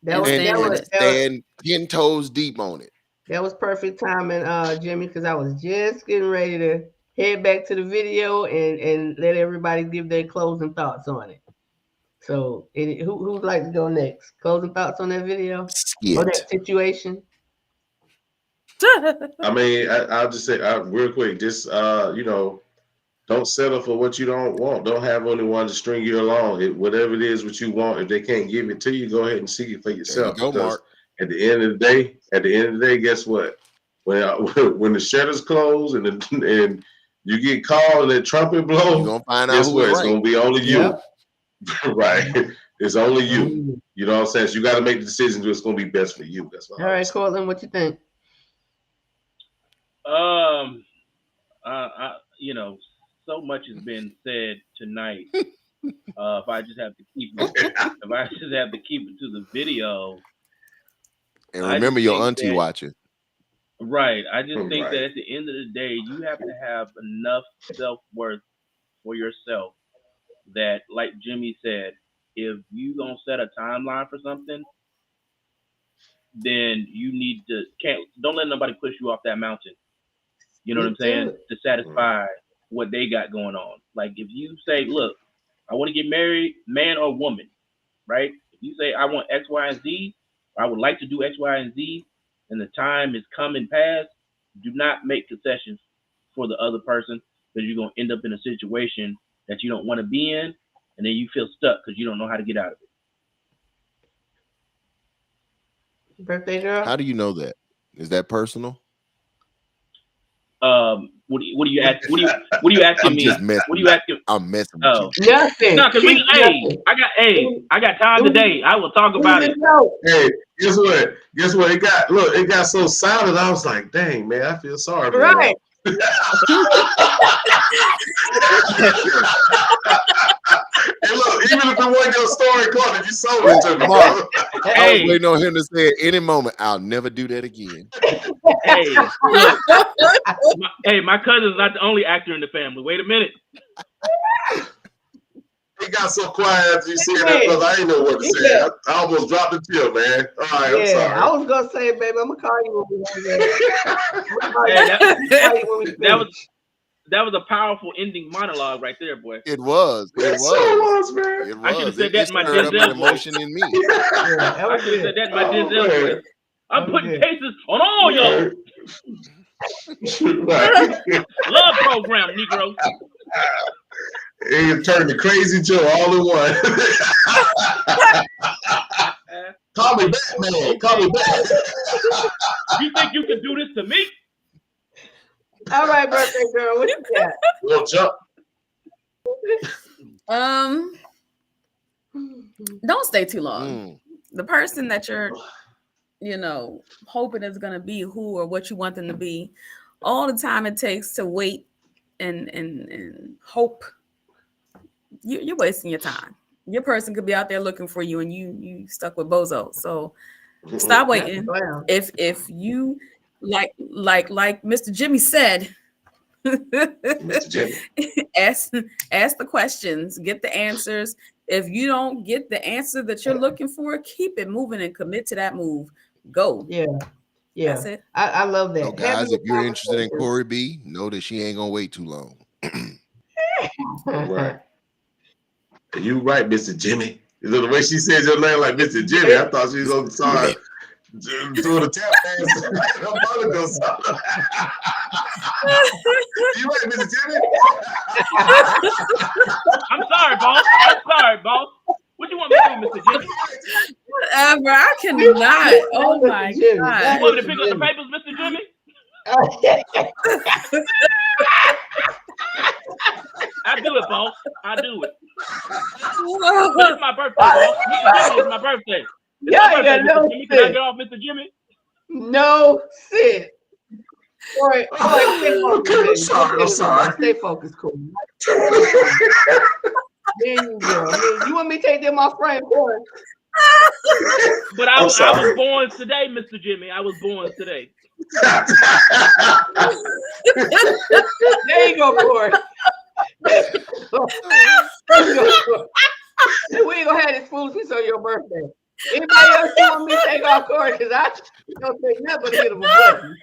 Stand 10 toes deep on it. That was perfect timing, Jimmy, because I was just getting ready to head back to the video and let everybody give their closing thoughts on it. So, who'd like to go next? Closing thoughts on that video? Skit. Or that situation? I mean, I'll just say real quick, just don't settle for what you don't want. Don't have anyone to string you along. Whatever it is what you want, if they can't give it to you, go ahead and seek it for yourself. There you go, Mark. At the end of the day, guess what? When the shutters close and you get called and the trumpet blows, you're gonna find out guess who what? It's right. gonna be only you. Yep. Right. It's only you. You know what I'm saying? So you got to make the decision what's gonna be best for you. That's what. All right, Cortland, what you think? So much has been said tonight. If I just have to keep it to the video. And remember your auntie watching. Right. I just think that at the end of the day, you have to have enough self-worth for yourself that, like Jimmy said, if you gonna set a timeline for something, then you need to don't let nobody push you off that mountain. You know what I'm saying? To satisfy what they got going on. Like if you say, look, I want to get married, man or woman, right? If you say I want X, Y, and Z, or I would like to do X, Y, and Z, and the time is come and pass, do not make concessions for the other person, because you're gonna end up in a situation that you don't want to be in, and then you feel stuck because you don't know how to get out of it. Birthday girl? How do you know that? Is that personal? What do you ask? What are you asking me? What are you asking? I'm messing with you. Nothing. No, because I got time today. I will talk about it. Hey, guess what? It got so silent. I was like, dang, man, I feel sorry for right. Hey, look, even if it wasn't your story, Clark, if you sold it to me, Mark, I was waiting on him to say at any moment, I'll never do that again. Hey, look, my cousin's not the only actor in the family. Wait a minute. He got so quiet after you said that, brother. I didn't know what to say. I almost dropped the chill, man. All right, I'm sorry. I was gonna say, baby, I'm gonna call you when we That was a powerful ending monologue right there, boy. It was. It was, man. It was. I should have said that in my Denzel emotion in me. I should have said that in my Denzel voice. I'm putting cases on all y'all. Love program, Negro. He turned to Crazy Joe all in one. Call me back, man. Call me back. You think you can do this to me? All right, birthday girl, what you got? We'll jump. Don't stay too long. The person that you're, hoping is gonna be who or what you want them to be, all the time it takes to wait and hope, you're wasting your time. Your person could be out there looking for you, and you stuck with bozo. So stop waiting. Wow. If you like Mr. Jimmy said, ask the questions, get the answers. If you don't get the answer that you're looking for, keep it moving and commit to that move. Go. Yeah. Yeah, That's it. I love that. So, guys, Having if you're the interested in conversation. Corey B, know that she ain't gonna wait too long. Right. You right, Mr. Jimmy. The way she said your name, like Mr. Jimmy, I thought she was gonna start doing a tap dance. You right, Mr. Jimmy? I'm sorry, boss. I'm sorry, boss. What you want me to do, Mr. Jimmy? Whatever. I cannot. Oh my You God. want me to pick up the papers, Mr. Jimmy? I do it, boss. I do it. But it's my birthday, boss. Mr. Jimmy, it's my birthday. It's Yeah, my birthday, no Mr. Jimmy. Can I shit. get off, Mr. Jimmy? No shit. All right, stay focused. I'm sorry. Stay focused, cool. There you go. You want me to take them off frame, Corey? But I was born today, Mr. Jimmy. I was born today. There you go, Corey. We ain't gonna have this foolishness on your birthday. Anybody else you want me to take off, Corey? Because I don't think nothing but a hit of a button.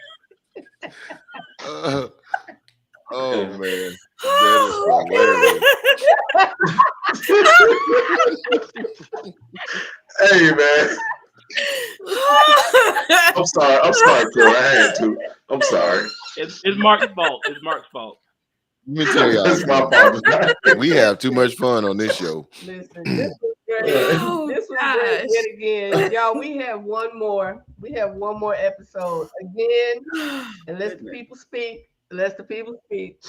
Oh man, that is hilarious. Hey man. I'm sorry, Corey. I had to. I'm sorry. It's Mark's fault. It's Mark's fault. Let me tell y'all, That's my fault. we have too much fun on this show. Listen, this was great. Oh, This was gosh. great yet again. Y'all, we have one more. We have one more episode. Again, unless the people speak. Unless the people speak.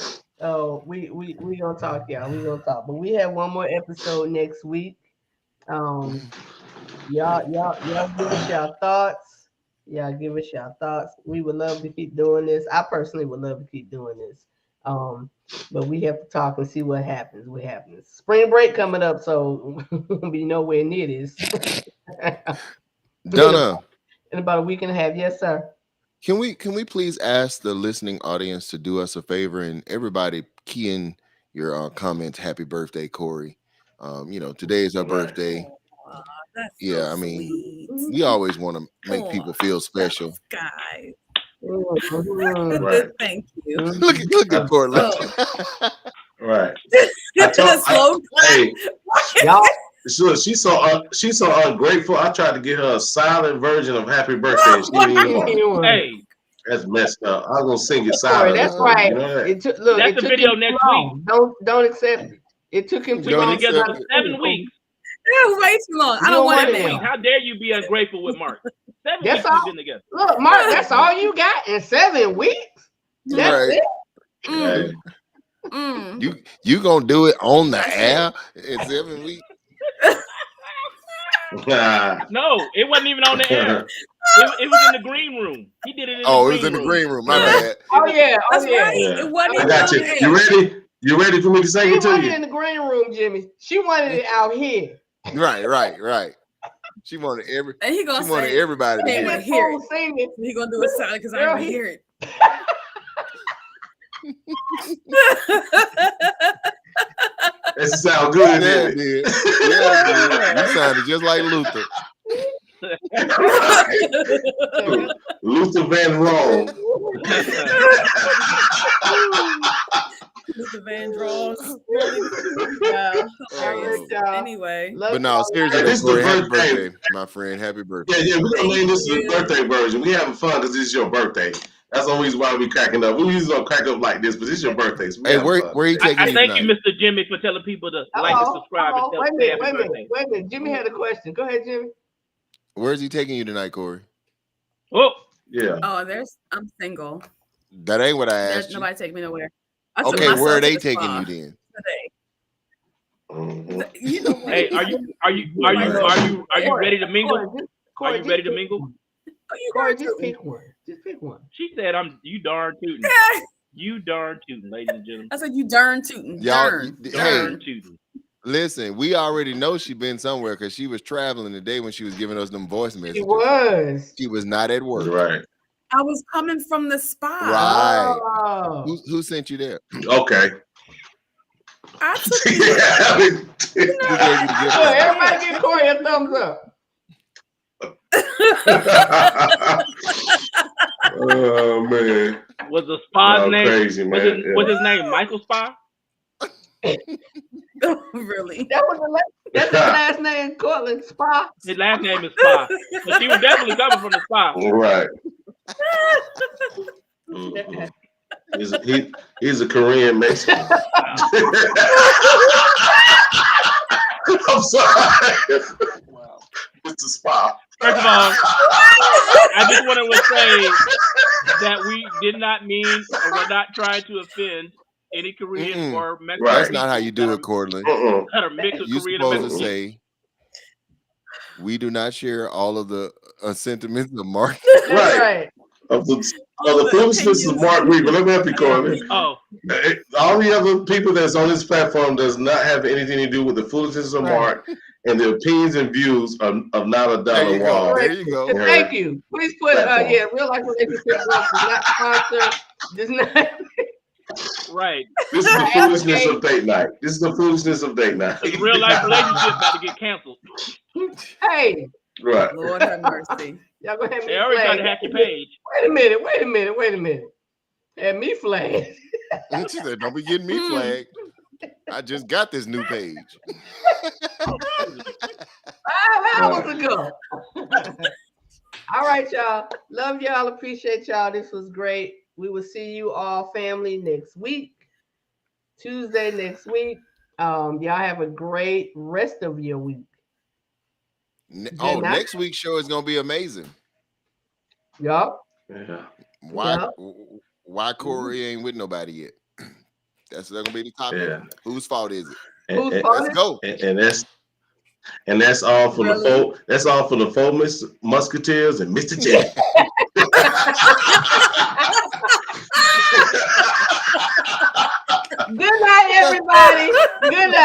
Oh, we gonna talk, y'all. We gonna talk. But we have one more episode next week. Y'all give us your thoughts. Y'all give us your thoughts. We would love to keep doing this. I personally would love to keep doing this. But we have to talk and see what happens. Spring break coming up, so we'll be nowhere near this. Donna, In about a week and a half, yes, sir. can we please ask the listening audience to do us a favor and everybody key in your comments? Happy birthday, Corey. Today is her birthday. That's Yeah, so I mean, sweet. we always want to make people feel special. Guys. Right. Thank you. Look at Corey. Right. I told, Slow hey, Y'all, she's so ungrateful. I tried to get her a silent version of Happy Birthday. She didn't even want it. Hey, That's messed up. I was gonna sing it Corey, silent. that's right. You know that? It took That's the video him next too long. Don't accept it. It took him too we've long. been together accept for it. 7 weeks. That was way too long. I You don't want want it it 7 now. weeks. How dare you be ungrateful with Mark? 7 That's weeks all. we've been together. Look, Mark, that's all you got in 7 weeks. That's Right. it. Mm, mm. You gonna do it on the air in 7 weeks? No, it wasn't even on the air. It was in the green room. He did it in Oh, the it was green in the room. green room. My bad. Oh yeah, That's right. Yeah. It wasn't I even got on you. the You air. ready? You ready for me to sing She it to wanted it you? in the green room, Jimmy. She wanted it out here. Right. She wanted And he gonna wanted say, everybody to Hey, hear man. it. Hear it. Singing. he gonna do it silent because I Girl, don't he- hear it. That sound good, Yeah, didn't it it? did. Yeah, it did. You sounded just like Luther. Luther Van Rome. Luther Vandross. Wow. Hilarious. y'all. Anyway. Love But no, y'all. seriously, Hey, this though, is the Corey, happy birthday. birthday, my friend. Happy birthday. Yeah, we're gonna name this the you. birthday version. We having fun because this is your birthday. That's the only reason why we cracking up. We usually don't crack up like this, but this is your birthday. So we Hey, having where fun. he taking I you thank you, tonight? Mr. Jimmy, for telling people to like and subscribe and tell Wait a say minute, happy birthday. wait a minute. Jimmy had a question. Go ahead, Jimmy. Where's he taking you tonight, Corey? Oh, Yeah. Oh, I'm single. That ain't what I There's asked you. nobody taking me nowhere. I took Okay, myself where are to they the taking spa you then? today. Mhm. You know what? hey, are you ready to mingle? Are you ready to mingle? Oh, you Corey, got just to. pick one. Just pick one. She said, you darn tootin'. You darn tootin', ladies and gentlemen. I said you darn tootin'. Y'all, Darn. hey, Darn tootin'. listen, we already know she been somewhere because she was traveling today when she was giving us them voice He messages. was. She was not at work. Right. I was coming from the spa. Right. Oh. Who sent you there? Okay. I took you. Yeah. Who gave you the gift Look, card? everybody give Corey a thumbs up. Oh man. Was the spa's name? Crazy, man. Was his name Michael Spa? Really? That's his last name, Cortland Spa. His last name is Spa. But she was definitely coming from the spa. Right. He's a Korean Mexican. I'm sorry. Wow. It's a spa. First of all, I just want to say that we did not mean or we're not trying to offend any Korean or Mexican. That's not how you do it, Cortland. That are mixed with You're Korean and supposed to Mexican. say, we do not share all of the sentiments of Mark. Right. Of the foolishness of Mark Weaver. Let me help you, Cortland. Oh. All the other people that's on this platform does not have anything to do with the foolishness of Mark and the opinions and views of not a dollar wall. There you go. Thank you. Please put real life relationship does not sponsor. Does not. Right. This is the foolishness of date night. This is the foolishness of date night. The real life relationship about to get canceled. Hey. Right. Lord have mercy. Y'all gonna have me They already flagged. tried to hack your page. Wait a minute. Have me flagged. She said, don't be getting me flagged. I just got this new page. 5 hours ago. All right, y'all. Love y'all. Appreciate y'all. This was great. We will see you all family next week. Tuesday next week. Y'all have a great rest of your week. Next week's show is gonna be amazing. Yup. Yeah. Why Corey ain't with nobody yet? That's gonna be the topic. Yeah. Whose fault is it? Let's go. And that's all for the folk. That's all for the four Musketeers and Mr. J. Good night, everybody. Good night.